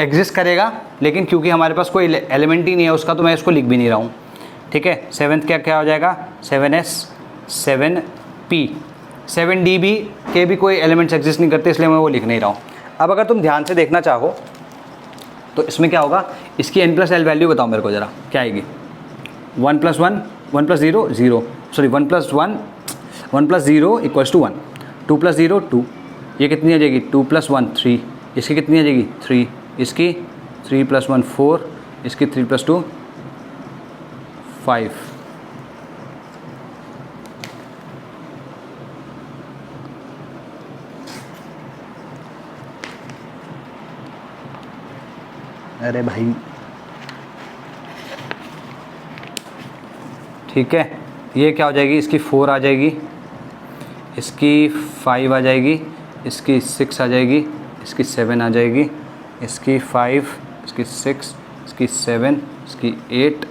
exist करेगा, लेकिन क्योंकि हमारे पास कोई एलिमेंट ही नहीं है उसका, तो मैं इसको लिख भी नहीं रहा हूँ, ठीक है। 7th क्या क्या हो जाएगा, 7s, 7p, 7d भी के भी कोई एलिमेंट्स एग्जिस्ट नहीं करते, इसलिए मैं वो लिख नहीं रहा हूँ। अब अगर तुम ध्यान से देखना चाहो तो इसमें क्या होगा, इसकी n+l वैल्यू बताओ मेरे को ज़रा, क्या आएगी। 1 + 1, 1 + 0, 0, सॉरी 1 + 1, 1 + 0 = 1, 2 + 0 2, ये कितनी आ जाएगी, 2 + 1 3, इसकी कितनी आ जाएगी 3, इसकी 3 + 1 4, इसकी 3 + 2 5। अरे भाई ठीक है, ये क्या हो जाएगी, इसकी 4 आ जाएगी, इसकी 5 आ जाएगी, इसकी 6 आ जाएगी, इसकी 7 आ जाएगी, इसकी 5, इसकी 6, इसकी 7, इसकी 8,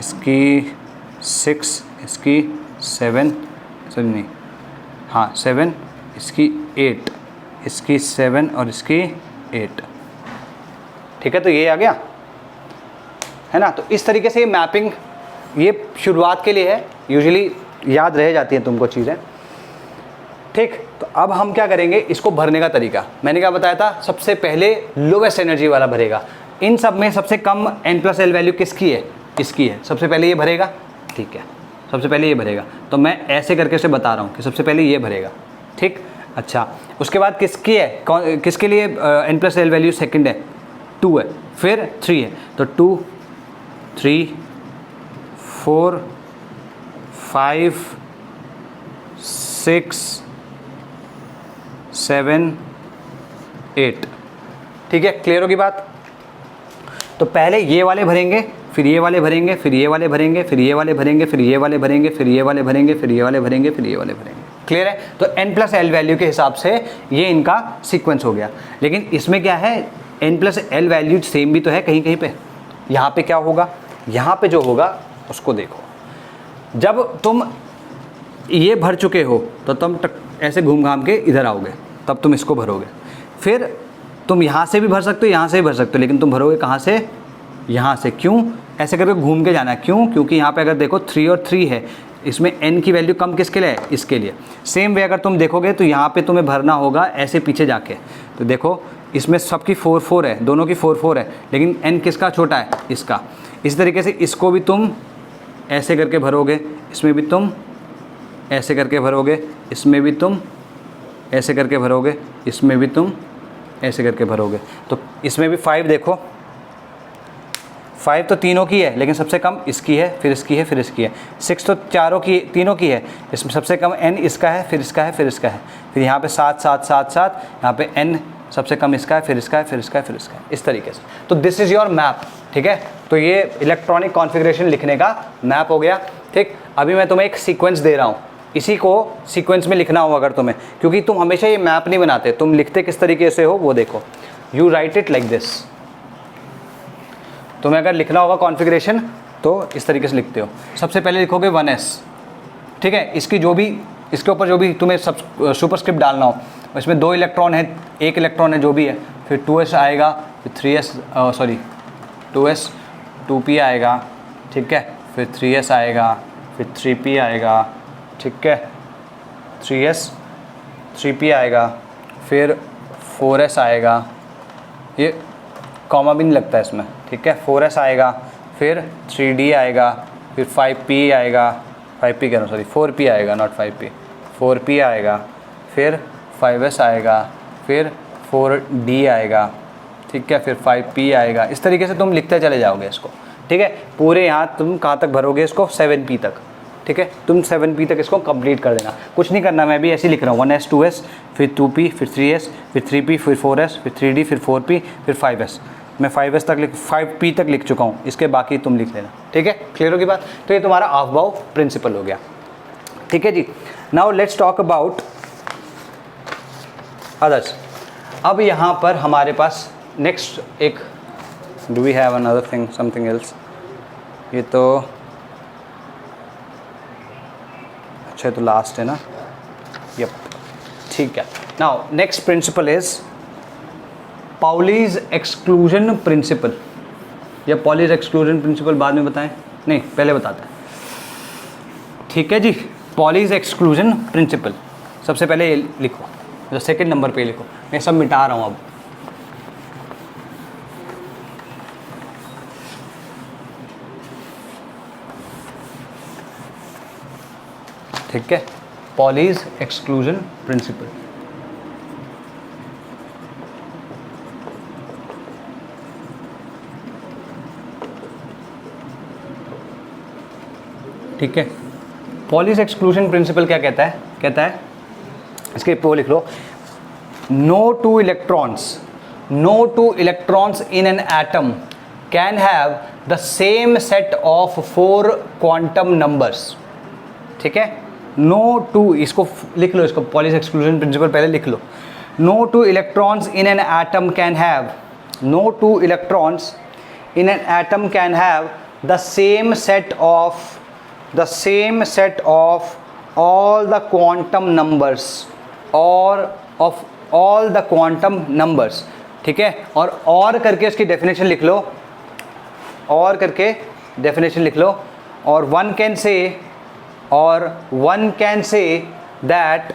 इसकी 6, इसकी 7, सॉरी नहीं, हाँ 7, इसकी 8, इसकी 7 और इसकी 8, ठीक है। तो ये आ गया है ना। तो इस तरीके से ये मैपिंग, ये शुरुआत के लिए है, यूजुअली याद रह जाती हैं तुमको चीज़ें, ठीक। तो अब हम क्या करेंगे, इसको भरने का तरीका मैंने क्या बताया था, सबसे पहले लोवेस्ट एनर्जी वाला भरेगा। इन सब में सबसे कम n+l वैल्यू किसकी है, इसकी है, सबसे पहले ये भरेगा, ठीक है, सबसे पहले ये भरेगा। तो मैं ऐसे करके उसे बता रहा हूँ कि सबसे पहले ये भरेगा, ठीक। अच्छा, उसके बाद किसकी है, किसके लिए n+l वैल्यू सेकंड है, 2 है, फिर 3 है, तो 2, 3, 4, 5, 6, 7, 8, ठीक है। क्लियर होगी बात। तो पहले ये वाले भरेंगे, फिर ये वाले भरेंगे, फिर ये वाले भरेंगे, फिर ये वाले भरेंगे, फिर ये वाले भरेंगे, फिर ये वाले भरेंगे, फिर ये वाले भरेंगे, फिर ये वाले भरेंगे। क्लियर है। तो n+l वैल्यू के हिसाब से ये इनका सीक्वेंस हो गया। लेकिन इसमें क्या है, n+l वैल्यू सेम भी तो है कहीं कहीं पे। यहाँ पे क्या होगा, यहाँ पे जो होगा उसको देखो। जब तुम ये भर चुके हो तो तुम ऐसे घूम घाम के इधर आओगे, तब तुम इसको भरोगे। फिर तुम यहाँ से भी भर सकते हो, यहाँ से भी भर सकते हो, लेकिन तुम भरोगे कहाँ से, यहाँ से। क्यों, ऐसे करके घूम के जाना है। क्यों, क्योंकि यहाँ पे अगर देखो 3 और 3 है, इसमें n की वैल्यू कम किसके लिए है, इसके लिए। सेम वे अगर तुम देखोगे तो यहाँ पे तुम्हें भरना होगा ऐसे पीछे जाके। तो देखो इसमें सबकी 4 4 है, दोनों की 4 4 है, लेकिन n किसका छोटा है, इसका। इस तरीके से इसको भी तुम ऐसे करके भरोगे, इसमें भी तुम ऐसे करके भरोगे, इसमें भी तुम ऐसे करके भरोगे, इसमें भी तुम ऐसे करके भरोगे। तो इसमें भी 5 देखो, 5 तो तीनों की है, लेकिन सबसे कम इसकी है, फिर इसकी है, फिर इसकी है। 6 तो तीनों की है, इसमें सबसे कम n इसका है, फिर इसका है, फिर इसका है। फिर यहाँ पे 7 7 7 7, यहाँ पे n सबसे कम इसका है, फिर इसका है, फिर इसका है, फिर इसका है, इस तरीके से। तो दिस इज़ योर मैप, ठीक है। तो ये इलेक्ट्रॉनिक कॉन्फ़िगरेशन लिखने का मैप हो गया, ठीक। अभी मैं तुम्हें एक सीक्वेंस दे रहा हूँ, इसी को सीक्वेंस में लिखना हो अगर तुम्हें, क्योंकि तुम हमेशा ये मैप नहीं बनाते, तुम लिखते किस तरीके से हो वो देखो। You right it like this. तुम्हें अगर लिखना होगा कॉन्फ़िगरेशन तो इस तरीके से लिखते हो। सबसे पहले लिखोगे 1s, ठीक है। इसकी जो भी, इसके ऊपर जो भी तुम्हें सब सुपरस्क्रिप्ट डालना हो, इसमें 2 इलेक्ट्रॉन है, 1 इलेक्ट्रॉन है, जो भी है। फिर 2s आएगा, फिर 3s, सॉरी 2s, 2p आएगा, ठीक है। फिर 3s आएगा, फिर 3p आएगा, ठीक है। 3s, 3p आएगा, फिर 4s आएगा, ये कॉमा भी नहीं लगता है इसमें, ठीक है। 4s आएगा, फिर 3d आएगा, फिर 5p आएगा, 5p कह रहा हूँ, सॉरी 4p आएगा, नॉट 5p, 4p आएगा, फिर 5s आएगा, फिर 4d आएगा, ठीक है। फिर 5p आएगा। इस तरीके से तुम लिखते चले जाओगे इसको, ठीक है। पूरे यहाँ तुम कहाँ तक भरोगे इसको, 7p तक, ठीक है। तुम 7p तक इसको कंप्लीट कर देना, कुछ नहीं करना। मैं भी ऐसे ही लिख रहा हूँ, 1s 2s, फिर 2p, फिर 3s, फिर 3p, फिर 4s, फिर 3d, फिर 4p, फिर 5s। मैं 5s तक 5p तक लिख चुका हूँ, इसके बाकी तुम लिख लेना, ठीक है। क्लियर होगी बात। तो ये तुम्हारा अफबाउ प्रिंसिपल हो गया, ठीक है जी। Now let's talk about others. अब यहाँ पर हमारे पास नेक्स्ट एक, do we have another thing something else, ये तो अच्छा तो लास्ट है ना, यप ठीक है। Now next principle is Pauli's exclusion principle, या पॉलीज एक्सक्लूजन प्रिंसिपल बाद में बताएं, नहीं पहले बताते हैं, ठीक है जी। पॉलीज एक्सक्लूजन प्रिंसिपल सबसे पहले ये लिखो, जो सेकंड नंबर पे लिखो, मैं सब मिटा रहा हूँ अब। ठीक है, पॉलीज एक्सक्लूजन प्रिंसिपल। ठीक है, पॉलीज एक्सक्लूजन प्रिंसिपल क्या कहता है? कहता है इसके वो लिख लो, no two electrons in an atom can have the same set of 4 quantum numbers. ठीक है, नो टू, इसको लिख लो, इसको पॉलीज एक्सक्लूजन प्रिंसिपल पहले लिख लो। No two electrons in an atom can have, no two electrons in an atom can have the same set of all the quantum numbers or of all the quantum numbers। ठीक है, और करके उसकी definition लिख लो, और करके definition लिख लो, और one can say that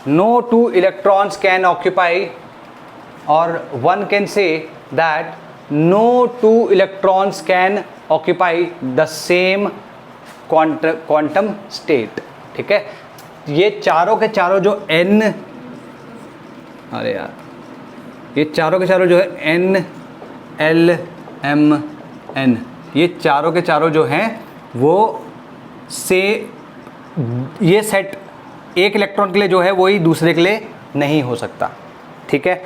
no two electrons can occupy, or one can say that no two electrons can occupy the same quantum state. ठीक है, ये चारों के चारों जो n, अरे यार ये चारों के चारों जो है n l m n, ये चारों के चारों जो हैं वो से ये सेट एक इलेक्ट्रॉन के लिए जो है वही दूसरे के लिए नहीं हो सकता। ठीक है,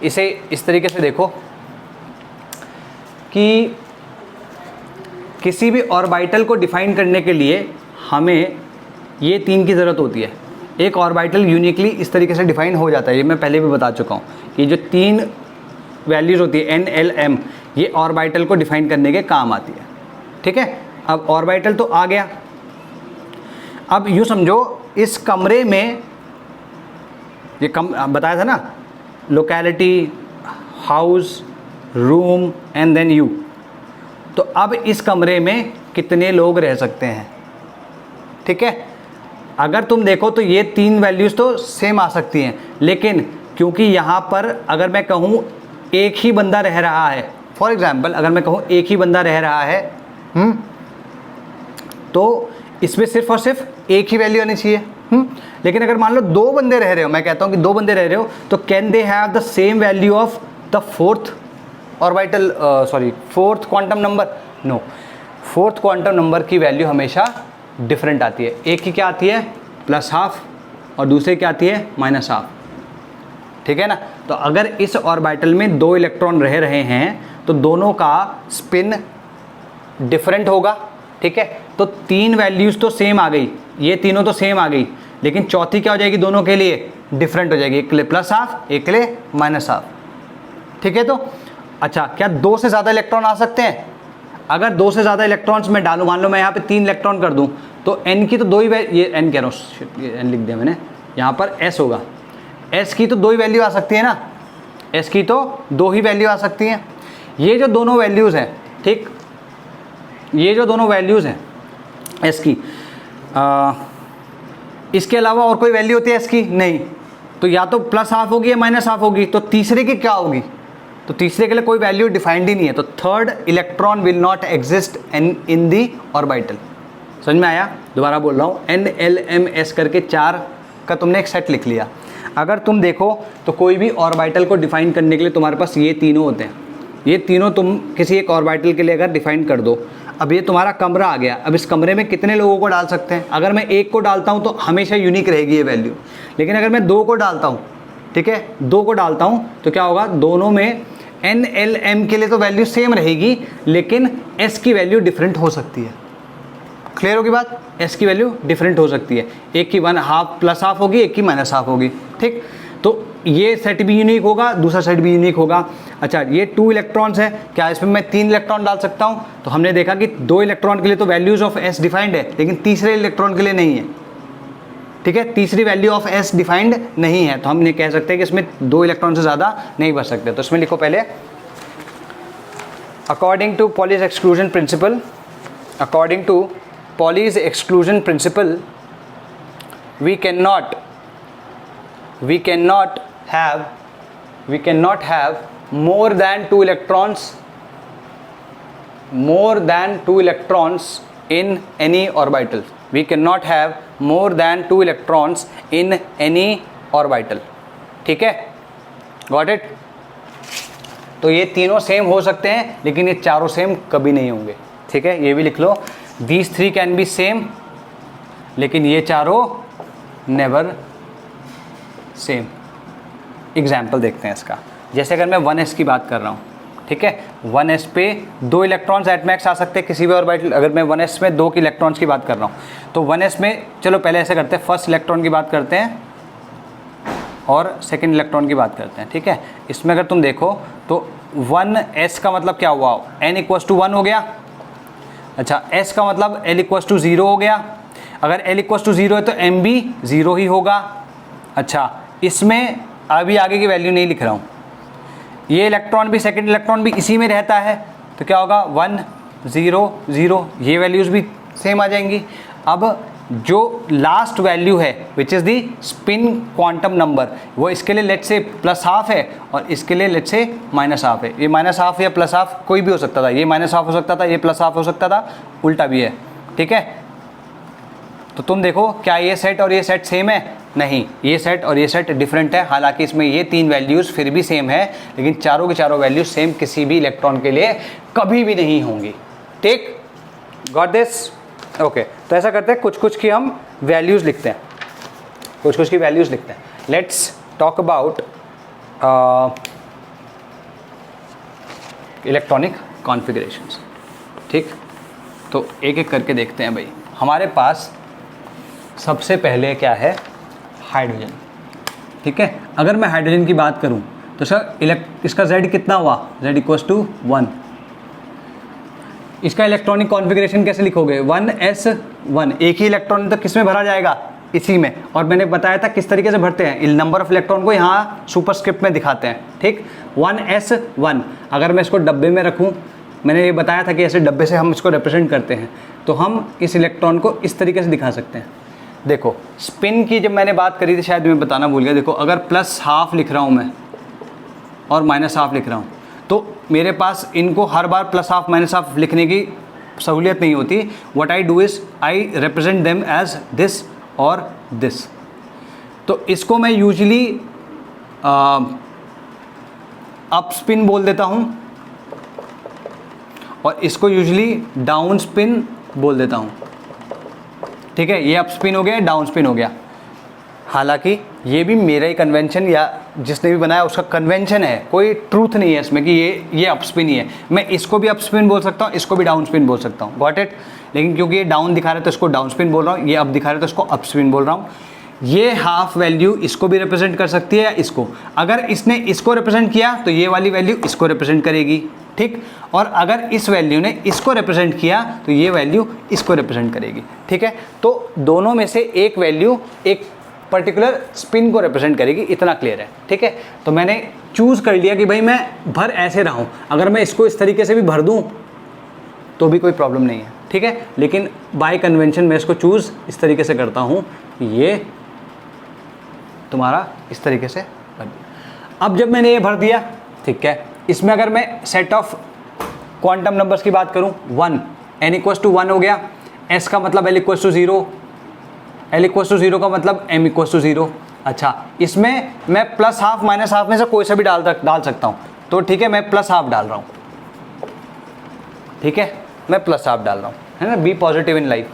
इसे इस तरीके से देखो कि किसी भी ऑर्बिटल को डिफाइन करने के लिए हमें ये 3 की ज़रूरत होती है। एक ऑर्बिटल यूनिकली इस तरीके से डिफाइन हो जाता है, ये मैं पहले भी बता चुका हूँ कि जो 3 वैल्यूज़ होती है n l m, ये ऑर्बिटल को डिफाइन करने के काम आती है। ठीक है, अब ऑर्बिटल तो आ गया, अब यूँ समझो इस कमरे में, ये बताया था ना, locality, house, room and then you, तो अब इस कमरे में कितने लोग रह सकते हैं? ठीक है, अगर तुम देखो तो ये 3 वैल्यूज़ तो सेम आ सकती हैं, लेकिन क्योंकि यहाँ पर अगर मैं कहूँ एक ही बंदा रह रहा है, फॉर एग्जांपल अगर मैं कहूँ एक ही बंदा रह रहा है, तो इसमें सिर्फ और सिर्फ एक ही वैल्यू आनी चाहिए। लेकिन अगर मान लो 2 बंदे रह रहे हो, मैं कहता हूँ कि 2 बंदे रह रहे हो, तो can they have the same value of the fourth orbital, fourth quantum number? No, fourth quantum number की वैल्यू हमेशा डिफरेंट आती है। एक की क्या आती है +½ और दूसरे की आती है -½ ठीक है ना। तो अगर इस ऑर्बिटल में 2 इलेक्ट्रॉन रह रहे हैं तो दोनों का स्पिन डिफरेंट होगा। ठीक है, तो 3 वैल्यूज़ तो सेम आ गई, ये तीनों तो सेम आ गई, लेकिन चौथी क्या हो जाएगी? दोनों के लिए डिफरेंट हो जाएगी, एक के लिए +½ एक के लिए -½ ठीक है। तो अच्छा, क्या 2 से ज़्यादा इलेक्ट्रॉन आ सकते हैं? अगर 2 से ज़्यादा इलेक्ट्रॉन्स मैं डालूँ, मान लो मैं यहाँ पे 3 इलेक्ट्रॉन कर दूँ, तो n की तो 2 ही, ये n कह रहा हूँ, ये n लिख दिया मैंने, यहाँ पर s होगा, s की तो 2 ही वैल्यू आ सकती है ना, s की तो 2 ही वैल्यू आ सकती हैं। ये जो दोनों वैल्यूज़ हैं, ठीक, ये जो दोनों वैल्यूज़ हैं s की, इसके अलावा और कोई वैल्यू होती है s की? नहीं, तो या तो +½ होगी या -½ होगी, तो तीसरे की क्या होगी? तो तीसरे के लिए कोई वैल्यू डिफाइंड ही नहीं है, तो third electron will not exist in the orbital. समझ में आया? दोबारा बोल रहा हूँ, n l m s करके 4 का तुमने एक सेट लिख लिया। अगर तुम देखो तो कोई भी ऑर्बिटल को डिफाइन करने के लिए तुम्हारे पास ये तीनों होते हैं, ये तीनों तुम किसी एक ऑर्बिटल के लिए अगर डिफाइन कर दो, अब ये तुम्हारा कमरा आ गया, अब इस कमरे में कितने लोगों को डाल सकते हैं? अगर मैं 1 को डालता हूँ तो हमेशा यूनिक रहेगी ये वैल्यू, लेकिन अगर मैं 2 को डालता हूँ, ठीक है, 2 को डालता हूँ तो क्या होगा? दोनों में n l m के लिए तो वैल्यू सेम रहेगी, लेकिन s की वैल्यू डिफरेंट हो सकती है। क्लियर होगी बात? s की वैल्यू डिफरेंट हो सकती है, एक की 1/2 +½ होगी, एक की -½ होगी। ठीक, तो ये सेट भी यूनिक होगा, दूसरा सेट भी यूनिक होगा। अच्छा, ये 2 इलेक्ट्रॉन्स है, क्या इसमें मैं 3 इलेक्ट्रॉन डाल सकता हूँ? तो हमने देखा कि 2 इलेक्ट्रॉन के लिए तो वैल्यूज ऑफ एस डिफाइंड है, लेकिन तीसरे इलेक्ट्रॉन के लिए नहीं है। ठीक है, तीसरी वैल्यू ऑफ एस डिफाइंड नहीं है, तो हम ये कह सकते हैं कि इसमें 2 इलेक्ट्रॉन से ज़्यादा नहीं बच सकते। तो इसमें लिखो पहले, according to Pauli's exclusion principle, according to Pauli's exclusion principle, we cannot have more than 2 electrons in any orbital. We cannot have more than 2 electrons in any orbital. ठीक है, गॉट इट। तो ये तीनों सेम हो सकते हैं, लेकिन ये चारों सेम कभी नहीं होंगे। ठीक है, ये भी लिख लो, these 3 कैन बी सेम, लेकिन ये चारों नेवर सेम। एग्जाम्पल देखते हैं इसका। जैसे अगर मैं 1s की बात कर रहा हूँ, ठीक है, 1s पे 2 इलेक्ट्रॉन्स एट मैक्स आ सकते हैं किसी भी ऑर्बिटल। अगर मैं 1s में 2 इलेक्ट्रॉन्स की बात कर रहा हूँ, तो 1s में चलो पहले ऐसे करते हैं, फर्स्ट इलेक्ट्रॉन की बात करते हैं और सेकेंड इलेक्ट्रॉन की बात करते हैं। ठीक है, इसमें अगर तुम देखो तो 1s का मतलब क्या हुआ, n = 1 हो गया। अच्छा, s का मतलब l = 0 हो गया। अगर l = 0 है तो m भी 0 ही होगा। अच्छा, इसमें अभी आगे की वैल्यू नहीं लिख रहा हूँ, ये इलेक्ट्रॉन भी, सेकंड इलेक्ट्रॉन भी इसी में रहता है, तो क्या होगा 1 0 0, ये वैल्यूज़ भी सेम आ जाएंगी। अब जो लास्ट वैल्यू है which is the spin quantum number, वो इसके लिए लेट्स से +½ है और इसके लिए लेट्स से -½ है। ये -½ या +½ कोई भी हो सकता था, ये -½ हो सकता था, ये +½ हो सकता था, उल्टा भी है। ठीक है, तो तुम देखो क्या ये सेट और ये सेट सेम है? नहीं, ये सेट और ये सेट डिफरेंट है। हालांकि इसमें ये 3 वैल्यूज़ फिर भी सेम है, लेकिन चारों की चारों वैल्यूज सेम किसी भी इलेक्ट्रॉन के लिए कभी भी नहीं होंगी। ठीक, गॉट दिस? ओके, तो ऐसा करते हैं, कुछ की हम वैल्यूज़ लिखते हैं, कुछ की वैल्यूज़ लिखते हैं। Let's talk about electronic configurations. ठीक, तो एक एक करके देखते हैं भाई। हमारे पास सबसे पहले क्या है, हाइड्रोजन। ठीक है, अगर मैं हाइड्रोजन की बात करूं तो सर इसका Z कितना हुआ, Z = 1। इसका इलेक्ट्रॉनिक कॉन्फ़िगरेशन कैसे लिखोगे, 1s1, एक ही इलेक्ट्रॉन तो किस में भरा जाएगा, इसी में। और मैंने बताया था किस तरीके से भरते हैं, नंबर ऑफ इलेक्ट्रॉन को यहाँ सुपरस्क्रिप्ट में दिखाते हैं। ठीक, 1s1। अगर मैं इसको डब्बे में रखूँ, मैंने ये बताया था कि ऐसे डब्बे से हम इसको रिप्रेजेंट करते हैं, तो हम इस इलेक्ट्रॉन को इस तरीके से दिखा सकते हैं। देखो, स्पिन की जब मैंने बात करी थी, शायद मैं बताना भूल गया। देखो, अगर +½ लिख रहा हूँ मैं और -½ लिख रहा हूँ, तो मेरे पास इनको हर बार +½ -½ लिखने की सहूलियत नहीं होती। What I do is I represent them as this और दिस। तो इसको मैं यूजली अप स्पिन बोल देता हूँ और इसको यूजली डाउन स्पिन बोल देता हूँ। ठीक है, ये अप स्पिन हो गया, डाउन स्पिन हो गया। हालांकि ये भी मेरा ही कन्वेंशन या जिसने भी बनाया उसका कन्वेंशन है, कोई ट्रूथ नहीं है इसमें कि ये अप स्पिन ही है। मैं इसको भी अप स्पिन बोल सकता हूँ, इसको भी डाउन स्पिन बोल सकता हूँ, गॉट इट। लेकिन क्योंकि ये डाउन दिखा रहे हैं तो इसको डाउन स्पिन बोल रहा हूँ, ये अप दिखा रहे हैं तो इसको अप स्पिन बोल रहा हूँ। ये हाफ वैल्यू इसको भी रिप्रेजेंट कर सकती है या इसको। अगर इसने इसको रिप्रेजेंट किया तो ये वाली वैल्यू इसको रिप्रेजेंट करेगी। ठीक, और अगर इस वैल्यू ने इसको रिप्रेजेंट किया तो ये वैल्यू इसको रिप्रेजेंट करेगी। ठीक है, तो दोनों में से एक वैल्यू एक पर्टिकुलर स्पिन को रिप्रेजेंट करेगी, इतना क्लियर है। ठीक है, तो मैंने चूज़ कर लिया कि भाई मैं भर ऐसे रहा हूँ, अगर मैं इसको इस तरीके से भी भर दूँ तो भी कोई प्रॉब्लम नहीं है। ठीक है, लेकिन बाय कन्वेंशन मैं इसको चूज़ इस तरीके से करता हूँ कि ये तुम्हारा इस तरीके से भर दिया। अब जब मैंने ये भर दिया, ठीक है, इसमें अगर मैं सेट ऑफ क्वांटम नंबर्स की बात करूं, 1, n = 1 हो गया, s का मतलब l = 0, l = 0 का मतलब m = 0। अच्छा, इसमें मैं +½ -½ में से कोई सा भी डाल सकता हूं, तो ठीक है, मैं +½ डाल रहा हूं। ठीक है, मैं +½ डाल रहा हूं, है ना, be positive in life,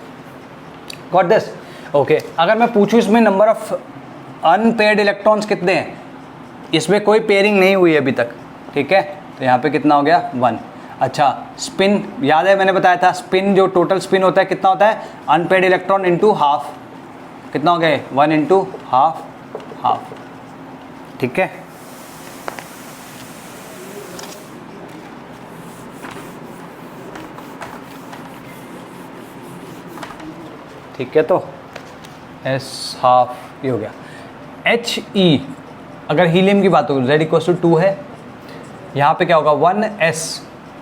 got this? Okay, अगर मैं पूछूं इसमें नंबर ऑफ अनपेयर्ड इलेक्ट्रॉन्स कितने हैं, इसमें कोई पेयरिंग नहीं हुई अभी तक। ठीक है, तो यहाँ पे कितना हो गया, 1। अच्छा, स्पिन याद है मैंने बताया था, स्पिन जो टोटल स्पिन होता है कितना होता है, अनपेयर्ड इलेक्ट्रॉन इंटू हाफ, कितना हो गया, 1 × ½ ½ ठीक है। ठीक है, तो S हाफ ये हो गया। He अगर हीलियम की बात हो Z=2 है, यहाँ पे क्या होगा 1s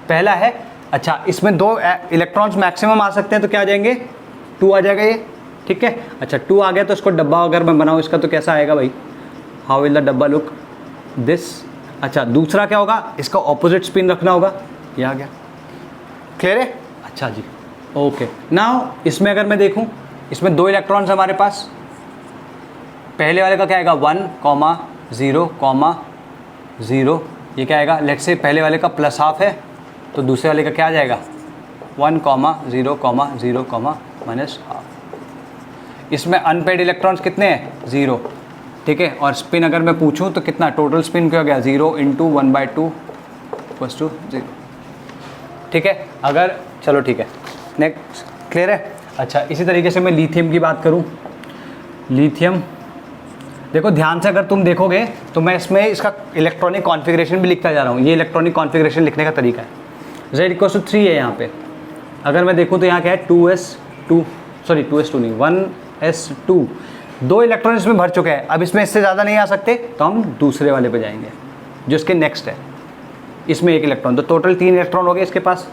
पहला है। अच्छा, इसमें 2 इलेक्ट्रॉन्स मैक्सिमम आ सकते हैं, तो क्या आ जाएंगे 2 आ जाएगा ये। ठीक है, अच्छा 2 आ गया तो इसको डब्बा अगर मैं बनाऊँ इसका तो कैसा आएगा भाई, हाउ विल द डब्बा लुक दिस। अच्छा, दूसरा क्या होगा, इसका ऑपोजिट स्पिन रखना होगा, ये आ गया। क्लियर है? अच्छा जी, ओके। नाउ इसमें अगर मैं देखूँ, इसमें 2 इलेक्ट्रॉन्स हमारे पास, पहले वाले का क्या आएगा 1,0,0, ये क्या आएगा, लेट्स से पहले वाले का प्लस हाफ है तो दूसरे वाले का क्या आ जाएगा 1,0,0, माइनस हाफ। इसमें अनपेड इलेक्ट्रॉन्स कितने हैं 0। ठीक है, और स्पिन अगर मैं पूछूं तो कितना टोटल स्पिन क्या हो गया 0 × 1/2 = 0। ठीक है, अगर चलो ठीक है, नेक्स्ट क्लियर है। अच्छा, इसी तरीके से मैं लिथियम की बात करूं, लिथियम देखो ध्यान से, अगर तुम देखोगे तो मैं इसमें इसका इलेक्ट्रॉनिक कॉन्फ़िगरेशन भी लिखता जा रहा हूँ। ये इलेक्ट्रॉनिक कॉन्फ़िगरेशन लिखने का तरीका है। Z=3 है यहाँ पे, अगर मैं देखूँ तो यहाँ क्या है 2s2 नहीं 1s2, 2 इलेक्ट्रॉन इसमें भर चुके हैं। अब इसमें इससे ज़्यादा नहीं आ सकते तो हम दूसरे वाले पे जाएंगे जो इसके नेक्स्ट है, इसमें 1 इलेक्ट्रॉन, तो टोटल 3 इलेक्ट्रॉन हो गए इसके पास।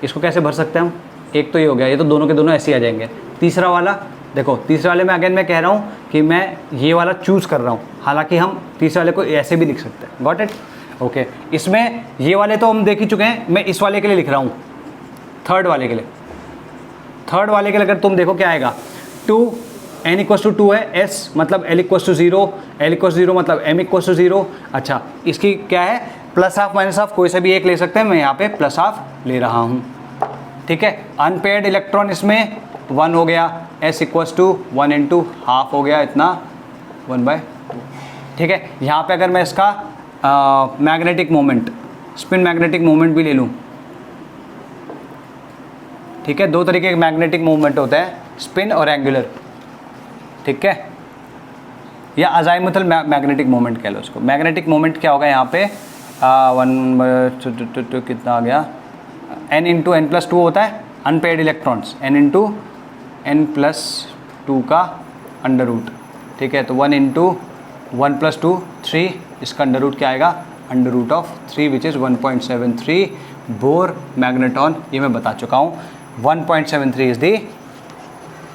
इसको कैसे भर सकते हैं हम, एक तो ये हो गया, ये तो दोनों के दोनों ऐसे ही आ जाएंगे। तीसरा वाला देखो, तीसरे वाले में अगेन मैं कह रहा हूँ कि मैं ये वाला चूज़ कर रहा हूँ, हालांकि हम तीसरे वाले को ऐसे भी लिख सकते हैं। Got it? ओके, इसमें ये वाले तो हम देख ही चुके हैं, मैं इस वाले के लिए लिख रहा हूँ, थर्ड वाले के लिए। थर्ड वाले के लिए अगर तुम देखो क्या आएगा 2, n=2 है, s मतलब l=0, l=0 मतलब m=0। अच्छा, इसकी क्या है प्लस हाफ माइनस हाफ, कोई सा भी एक ले सकते हैं, मैं यहाँ पे प्लस हाफ ले रहा हूँ। ठीक है, अनपेयर्ड इलेक्ट्रॉन इसमें 1 हो गया, s=1 × हाफ हो गया, इतना 1/2। ठीक है, यहाँ पे अगर मैं इसका magnetic moment, spin magnetic moment भी ले लूँ। ठीक है, 2 तरीके के मैग्नेटिक मोमेंट होते हैं, स्पिन और एंगुलर। ठीक है, या अज़ाइमुथल मैग्नेटिक मोमेंट कह लो उसको। मैग्नेटिक मोमेंट क्या होगा यहाँ पे 1 कितना आ गया, n × n+2 होता है अनपेयर्ड इलेक्ट्रॉन्स, n × n+2 का अंडर रूट। ठीक है, तो 1 × 1 + 2 3, इसका अंडर रूट क्या आएगा √3 विच इज़ 1.73 बोर मैग्नेटॉन। ये मैं बता चुका हूँ, 1.73 इज़ दी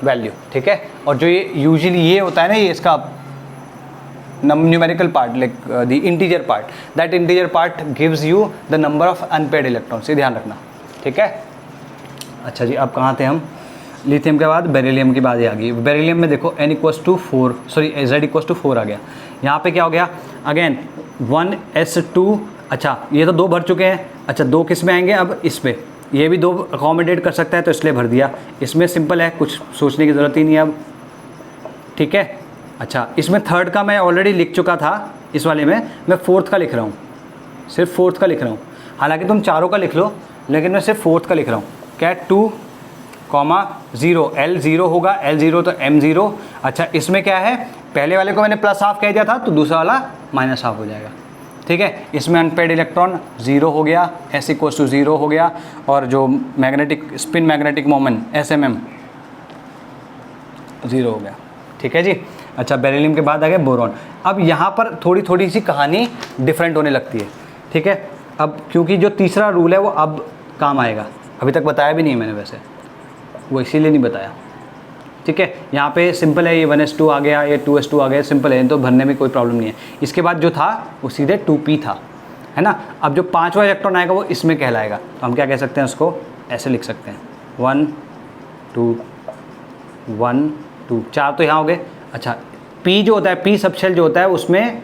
वैल्यू। ठीक है, और जो ये यूजुअली ये होता है ना, ये इसका numerical part, like the integer part, that integer part gives you the number of unpaired electrons, ये ध्यान रखना। ठीक है, अच्छा जी, अब कहाँ थे हम, लिथियम के बाद बेरिलियम की बात आ गई। बेरिलियम में देखो n=4, Z=4 आ गया। यहाँ पे क्या हो गया अगेन 1s2। अच्छा, ये तो 2 भर चुके हैं। अच्छा, 2 किस में आएंगे अब, इस पे, ये भी 2 अकोमोडेट कर सकता है तो इसलिए भर दिया। इसमें सिंपल है, कुछ सोचने की ज़रूरत ही नहीं है अब। ठीक है, अच्छा, इसमें थर्ड का मैं ऑलरेडी लिख चुका था, इस वाले में मैं फोर्थ का लिख रहा हूँ, सिर्फ फोर्थ का लिख रहा हूँ। हालांकि तुम चारों का लिख लो, लेकिन मैं सिर्फ फोर्थ का लिख रहा हूँ। क्या 2,0, L0 होगा, L0 तो M0। अच्छा, इसमें क्या है, पहले वाले को मैंने प्लस हाफ कह दिया था तो दूसरा वाला माइनस हाफ हो जाएगा। ठीक है, इसमें अनपेड इलेक्ट्रॉन 0 हो गया, S=0 हो गया, और जो magnetic spin magnetic moment SMM 0 हो गया। ठीक है जी। अच्छा, बेरिलियम के बाद आ गया बोरॉन। अब यहाँ पर थोड़ी सी कहानी डिफरेंट होने लगती है। ठीक है, अब क्योंकि जो तीसरा रूल है वो अब काम आएगा, अभी तक बताया भी नहीं मैंने, वैसे वो इसीलिए नहीं बताया। ठीक है, यहाँ पे सिंपल है, ये 1s2 आ गया, ये 2s2 आ गया, सिंपल है, तो भरने में कोई प्रॉब्लम नहीं है। इसके बाद जो था वो सीधे 2p था, है ना। अब जो 5वां इलेक्ट्रॉन आएगा वो इसमें कहलाएगा, तो हम क्या कह सकते हैं उसको, ऐसे लिख सकते हैं 1 2 1 2, 4 तो यहाँ हो गए। अच्छा, p जो होता है, p सबशेल जो होता है उसमें,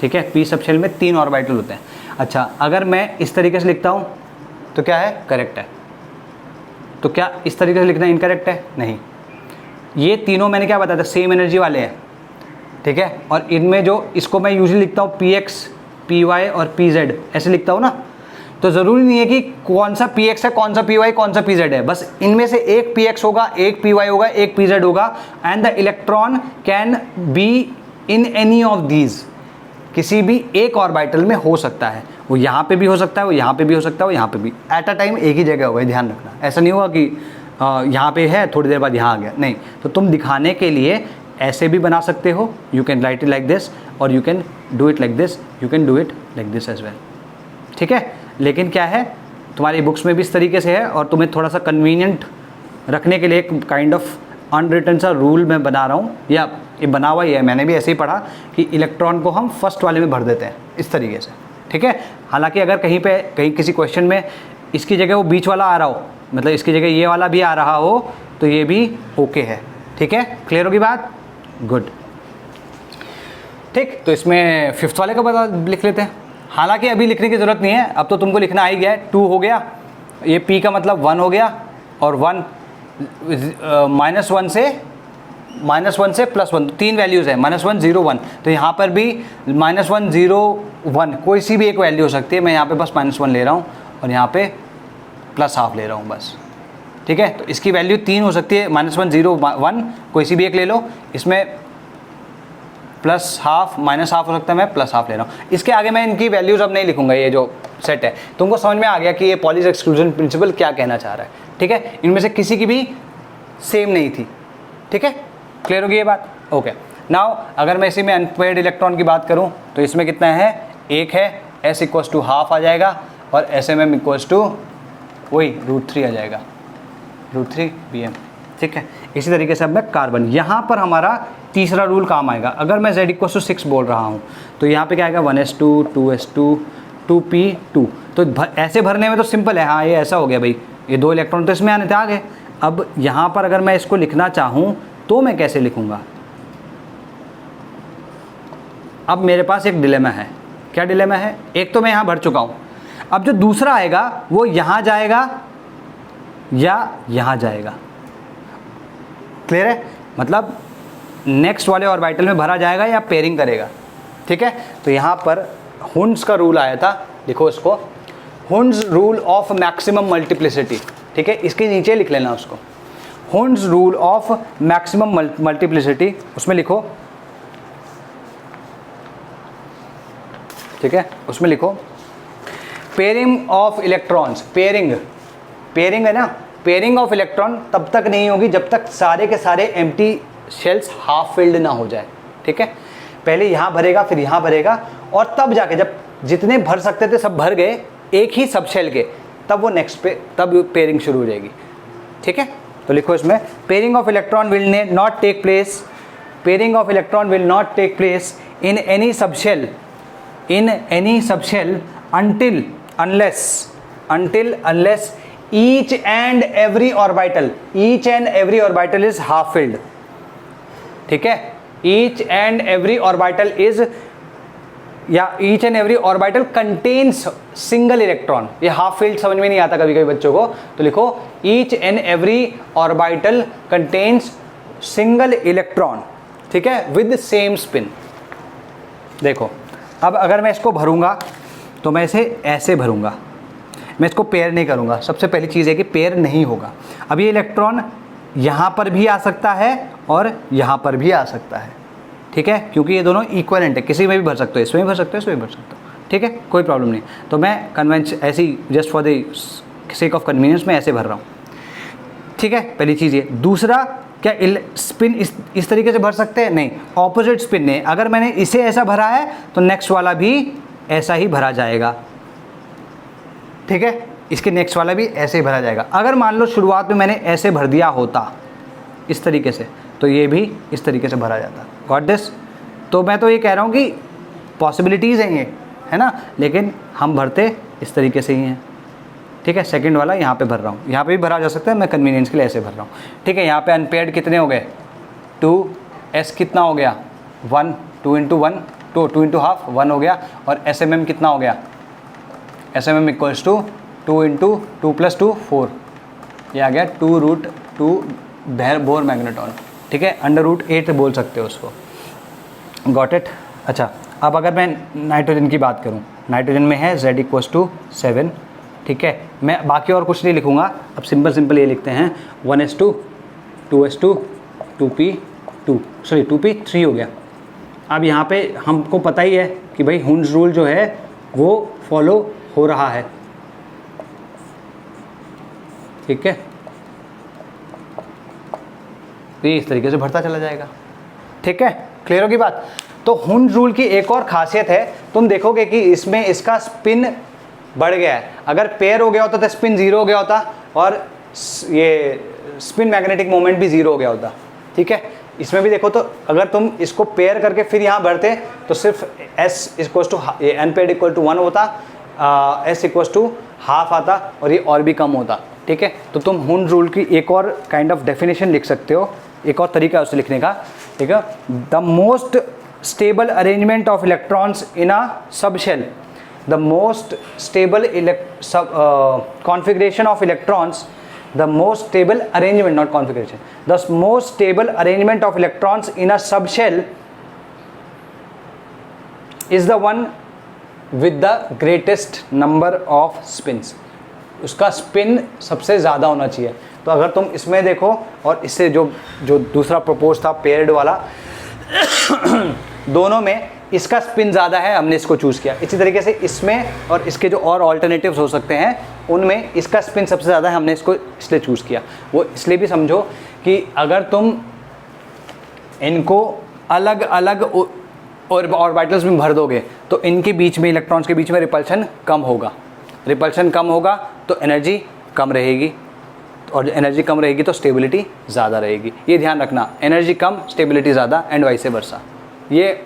ठीक है, p सबशेल में 3 ऑर्बिटल होते हैं। अच्छा, अगर मैं इस तरीके से लिखता हूँ तो क्या है, करेक्ट है। तो क्या इस तरीके से लिखना इनकरेक्ट है? नहीं, ये तीनों मैंने क्या बताया था, सेम एनर्जी वाले हैं। ठीक है, और इनमें जो इसको मैं यूजुअली लिखता हूँ px, py और pz, ऐसे लिखता हूँ ना। तो ज़रूरी नहीं है कि कौन सा px है, कौन सा py, कौन सा pz है, बस इनमें से एक px होगा, एक py होगा, एक pz होगा। And the electron can be in any of these, किसी भी एक ऑर्बिटल में हो सकता है। वो यहाँ पे भी हो सकता है, वो यहाँ पे भी हो सकता है, वो यहाँ पे भी, एट अ टाइम एक ही जगह होगा, ध्यान रखना। ऐसा नहीं होगा कि यहाँ पे है थोड़ी देर बाद यहाँ आ गया, नहीं। तो तुम दिखाने के लिए ऐसे भी बना सकते हो, you can write it like this, और you can do it like this, you can do it like this as well, ठीक है। लेकिन क्या है, तुम्हारी बुक्स में भी इस तरीके से है, और तुम्हें थोड़ा सा कन्वीनियंट रखने के लिए एक काइंड ऑफ अनरिटन सा रूल मैं बना रहा हूँ, या ये बना हुआ ही है, मैंने भी ऐसे ही पढ़ा कि इलेक्ट्रॉन को हम फर्स्ट वाले में भर देते हैं इस तरीके से, ठीक है। हालांकि अगर कहीं किसी क्वेश्चन में इसकी जगह वो बीच वाला आ रहा हो, मतलब इसकी जगह ये वाला भी आ रहा हो, तो ये भी ओके है, ठीक है। क्लियर होगी बात? गुड, ठीक। तो इसमें फिफ्थ वाले का पता लिख लेते हैं। हालांकि अभी लिखने की ज़रूरत नहीं है, अब तो तुमको लिखना आ ही गया है। 2 हो गया, ये p का मतलब 1 हो गया, और 1 -1 से +1, 3 वैल्यूज़ है, -1 0 1। तो यहाँ पर भी -1 0 1 कोई सी भी एक वैल्यू हो सकती है। मैं यहाँ पे बस -1 ले रहा हूँ, और यहाँ पे +½ ले रहा हूँ बस, ठीक है। तो इसकी वैल्यू 3 हो सकती है, -1 0 1 कोई सी भी एक ले लो। इसमें +½ -½ हो सकता है, मैं +½ ले रहा हूँ। इसके आगे मैं इनकी वैल्यूज़ अब नहीं लिखूंगा, ये जो सेट है। तुमको समझ में आ गया कि ये पॉलीज एक्सक्लूजन प्रिंसिपल क्या कहना चाह रहा है, ठीक है। इनमें से किसी की भी सेम नहीं थी, ठीक है। क्लियर होगी ये बात? ओके। नाउ अगर मैं इसी में अनपेयर्ड इलेक्ट्रॉन की बात करूँ तो इसमें कितना है, 1 है, s = ½ आ जाएगा, और SMM = वही √3 आ जाएगा, √3 bm, ठीक है। इसी तरीके से अब मैं कार्बन, यहाँ पर हमारा तीसरा रूल काम आएगा। अगर मैं z = 6 बोल रहा हूँ तो यहाँ पे क्या आएगा, 1s2 2s2 2p2। तो ऐसे भरने में तो सिंपल है, हाँ ये ऐसा हो गया भाई, ये 2 इलेक्ट्रॉन तो इसमें आने थे, आ गए। अब यहाँ पर अगर मैं इसको लिखना चाहूँ तो मैं कैसे लिखूँगा? अब मेरे पास एक डिलेमा है। क्या डिलेमा है? एक तो मैं यहाँ भर चुका हूँ, अब जो दूसरा आएगा वो यहाँ जाएगा या यहाँ जाएगा। क्लियर है? मतलब नेक्स्ट वाले ऑर्बिटल में भरा जाएगा या पेयरिंग करेगा, ठीक है। तो यहाँ पर हुंड्स का रूल आया था, लिखो इसको, Hund's rule of maximum multiplicity, ठीक है। इसके नीचे लिख लेना उसको, Hund's rule of maximum multiplicity, उसमें लिखो, ठीक है। उसमें लिखो पेयरिंग ऑफ इलेक्ट्रॉन्स, पेयरिंग है ना, पेयरिंग ऑफ इलेक्ट्रॉन तब तक नहीं होगी जब तक सारे के सारे एम्प्टी शेल्स हाफ फिल्ड ना हो जाए, ठीक है। पहले यहाँ भरेगा, फिर यहाँ भरेगा, और तब जाके जब जितने भर सकते थे सब भर गए एक ही सब शेल के, तब वो नेक्स्ट पे, तब पेयरिंग शुरू हो जाएगी, ठीक है। तो लिखो इसमें, pairing of electron will not take place, pairing of electron will not take place in any subshell, unless each and every orbital is half filled, ठीक है। each and every orbital contains single electron। ये half field समझ में नहीं आता कभी कभी बच्चों को, तो लिखो each and every orbital contains single electron, ठीक है, with same spin। देखो अब अगर मैं इसको भरूंगा तो मैं इसे ऐसे भरूंगा, मैं इसको पेयर नहीं करूंगा। सबसे पहली चीज़ है कि पेयर नहीं होगा। अब ये इलेक्ट्रॉन यहाँ पर भी आ सकता है और यहाँ पर भी आ सकता है, ठीक है, क्योंकि ये दोनों इक्वलेंट है, किसी में भी भर सकते हो, इसमें भी भर सकते हो, इसमें भी भर सकते हो, ठीक है, कोई प्रॉब्लम नहीं। तो मैं कन्वेंशन ऐसी just for the sake of convenience में ऐसे भर रहा हूँ, ठीक है, पहली चीज़ ये। दूसरा, क्या स्पिन इस तरीके से भर सकते हैं? नहीं, ऑपोजिट स्पिन ने, अगर मैंने इसे ऐसा भरा है तो नेक्स्ट वाला भी ऐसा ही भरा जाएगा, ठीक है, इसके नेक्स्ट वाला भी ऐसे ही भरा जाएगा। अगर मान लो शुरुआत में मैंने ऐसे भर दिया होता इस तरीके से, तो ये भी इस तरीके से भरा जाता। Got this? तो मैं तो ये कह रहा हूँ कि पॉसिबिलिटीज़ हैं ये, है ना, लेकिन हम भरते इस तरीके से ही हैं, ठीक है। सेकंड वाला यहाँ पे भर रहा हूँ, यहाँ पे भी भरा जा सकता है, मैं कन्वीनियंस के लिए ऐसे भर रहा हूँ, ठीक है। यहाँ पे अनपेयर्ड कितने हो गए? 2s कितना हो गया? 1, 2 × 1 2 × ½ 1 हो गया, और SMM कितना हो गया? SMM = 2 × 2 + 2 4, ये आ गया 2√2 बोर मैग्नेटॉन, ठीक है, √8 बोल सकते हो उसको। Got it? अच्छा, अब अगर मैं नाइट्रोजन की बात करूं, नाइट्रोजन में है z = 7 ठीक है, मैं बाकी और कुछ नहीं लिखूंगा, अब सिंपल ये लिखते हैं 1s2 2s2 2p2 sorry 2p3 हो गया। अब यहाँ पे हमको पता ही है कि भाई हुंस रूल जो है वो फॉलो हो रहा है, ठीक है, तो ये इस तरीके से भरता चला जाएगा, ठीक है, क्लियर होगी बात। तो हुंस रूल की एक और खासियत है, तुम देखोगे कि इसमें इसका स्पिन बढ़ गया है, अगर पेयर हो गया होता तो स्पिन 0 हो गया होता और ये स्पिन मैग्नेटिक मोमेंट भी 0 हो गया होता, ठीक है। इसमें भी देखो तो अगर तुम इसको पेयर करके फिर यहाँ भरते तो सिर्फ s equal to n paired equal to 1 होता, s इक्वल टू हाफ आता और ये और भी कम होता, ठीक है। तो तुम हुंस रूल की एक और काइंड ऑफ डेफिनेशन लिख सकते हो, एक और तरीका है उसे लिखने का, ठीक है। The most stable arrangement of electrons in a sub shell, the most stable configuration of electrons, the most stable arrangement, not configuration, the most stable arrangement of electrons in a subshell is the one with the greatest number of spins, उसका spin सबसे ज़्यादा होना चाहिए। तो अगर तुम इसमें देखो और इससे जो दूसरा प्रपोज था पेयर्ड वाला दोनों में इसका स्पिन ज़्यादा है, हमने इसको चूज़ किया। इसी तरीके से इसमें और इसके जो और ऑल्टरनेटिव्स हो सकते हैं उनमें इसका स्पिन सबसे ज़्यादा है, हमने इसको इसलिए चूज़ किया। वो इसलिए भी समझो कि अगर तुम इनको अलग अलग ऑर्बिटल्स में भर दोगे तो इनके बीच में, इलेक्ट्रॉन्स के बीच में रिपल्शन कम होगा, रिपल्शन कम होगा तो एनर्जी कम रहेगी, और एनर्जी कम रहेगी तो स्टेबिलिटी ज़्यादा रहेगी। ये ध्यान रखना, एनर्जी कम स्टेबिलिटी ज़्यादा एंड वाइस वर्सा। ये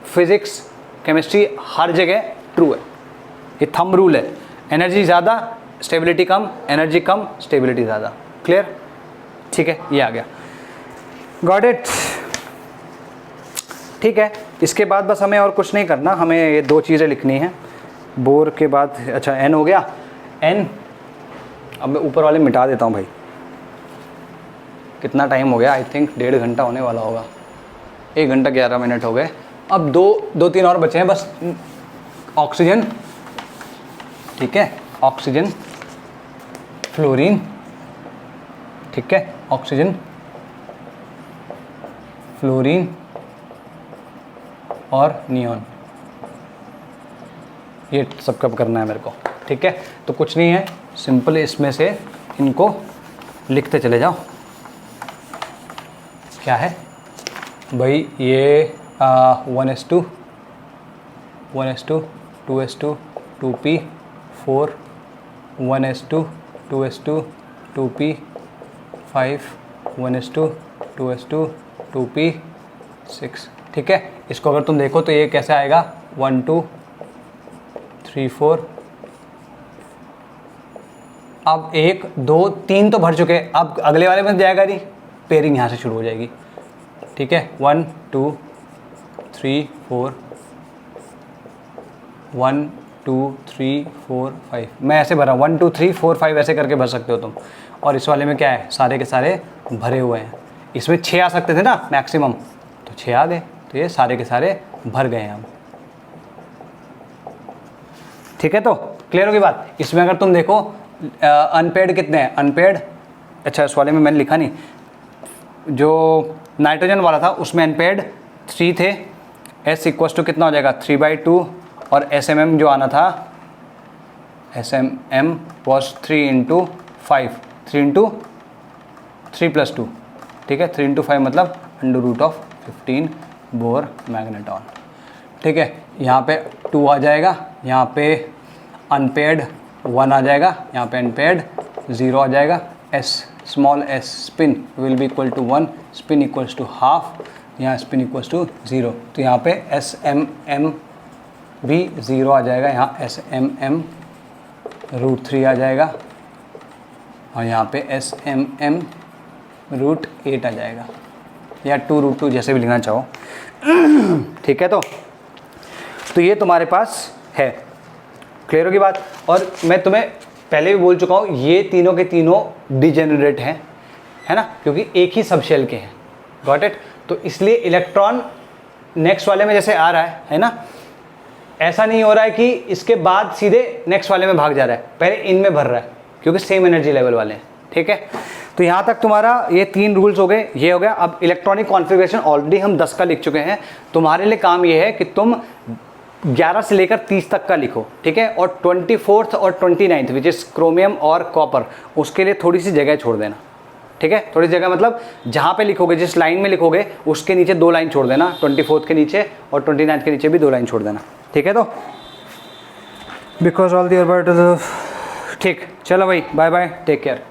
फिज़िक्स केमिस्ट्री हर जगह ट्रू है, ये थंब रूल है, एनर्जी ज़्यादा स्टेबिलिटी कम, एनर्जी कम स्टेबिलिटी ज़्यादा। क्लियर, ठीक है, ये आ गया, गॉट इट, ठीक है। इसके बाद बस हमें और कुछ नहीं करना, हमें ये 2 चीज़ें लिखनी हैं। बोर के बाद अच्छा एन हो गया, एन अब मैं ऊपर वाले मिटा देता हूँ भाई। कितना टाइम हो गया, आई थिंक 1.5 घंटा होने वाला होगा, 1 घंटा 11 मिनट हो गए। अब 2-3 और बचे हैं बस। ऑक्सीजन, ठीक है, ऑक्सीजन, फ्लोरीन, ठीक है, ऑक्सीजन, फ्लोरीन और नियॉन, ये सब कब करना है मेरे को, ठीक है। तो कुछ नहीं है, सिंपल इसमें से इनको लिखते चले जाओ। क्या है भाई, ये 1s2 1s2 2s2 2p4 1s2 2s2 2p5 1s2 2s2 2p6, ठीक है। इसको अगर तुम देखो तो ये कैसे आएगा, 1 2 3 4, अब 1 2 3 तो भर चुके, अब अगले वाले में जाएगा नहीं, पेयरिंग यहाँ से शुरू हो जाएगी, ठीक है। 1 2 3 4 1 2 3 4 5, मैं ऐसे भरा 1 2 3 4 5 ऐसे करके भर सकते हो तुम। और इस वाले में क्या है, सारे के सारे भरे हुए हैं। इसमें 6 आ सकते थे ना मैक्सिमम, तो 6 आ गए, तो ये सारे के सारे भर गए हैं हम, ठीक है। तो क्लियर होगी बात। इसमें अगर तुम देखो अनपेड कितने हैं, अनपेड, अच्छा इस वाले में मैंने लिखा नहीं, जो नाइट्रोजन वाला था उसमें अनपेड 3 थे, S इक्वल्स टू कितना हो जाएगा 3/2, और SMM जो आना था, SMM वॉज 3 × 5, 3 × 3 + 2, ठीक है, 3 × 5 मतलब √15 बोर मैग्नेटॉन, ठीक है। यहाँ पे 2 आ जाएगा, यहाँ पे अनपेड 1 आ जाएगा, यहाँ पे अनपेड 0 आ जाएगा। S small s spin will be equal to 1, spin equals to half, यहाँ स्पिन इक्वल्स टू 0, तो यहाँ पे SMM भी 0 आ जाएगा, यहाँ SMM √3 आ जाएगा, और यहाँ पे SMM √8 आ जाएगा, या 2√2 जैसे भी लिखना चाहो, ठीक है। तो ये तुम्हारे पास है, क्लियर होगी बात। और मैं तुम्हें पहले भी बोल चुका हूँ, ये तीनों के तीनों डिजेनरेट हैं, है ना, क्योंकि एक ही सब शेल के हैं, गॉट इट। तो इसलिए इलेक्ट्रॉन नेक्स्ट वाले में जैसे आ रहा है ना, ऐसा नहीं हो रहा है कि इसके बाद सीधे नेक्स्ट वाले में भाग जा रहा है, पहले इनमें भर रहा है, क्योंकि सेम एनर्जी लेवल वाले हैं। ठीक है, तो यहाँ तक तुम्हारा ये 3 रूल्स हो गए, ये हो गया। अब इलेक्ट्रॉनिक कॉन्फ़िगरेशन ऑलरेडी हम 10 का लिख चुके हैं, तुम्हारे लिए काम ये है कि तुम 11 से लेकर 30 तक का लिखो। ठीक है, और 24th और 29th विच इज़ क्रोमियम और कॉपर, उसके लिए थोड़ी सी जगह छोड़ देना। ठीक है, थोड़ी जगह मतलब जहाँ पे लिखोगे, जिस लाइन में लिखोगे उसके नीचे 2 लाइन छोड़ देना, 24th के नीचे और 29th के नीचे भी 2 लाइन छोड़ देना। ठीक है, तो बिकॉज ऑल दी ठीक, चलो भाई, बाय बाय, टेक केयर।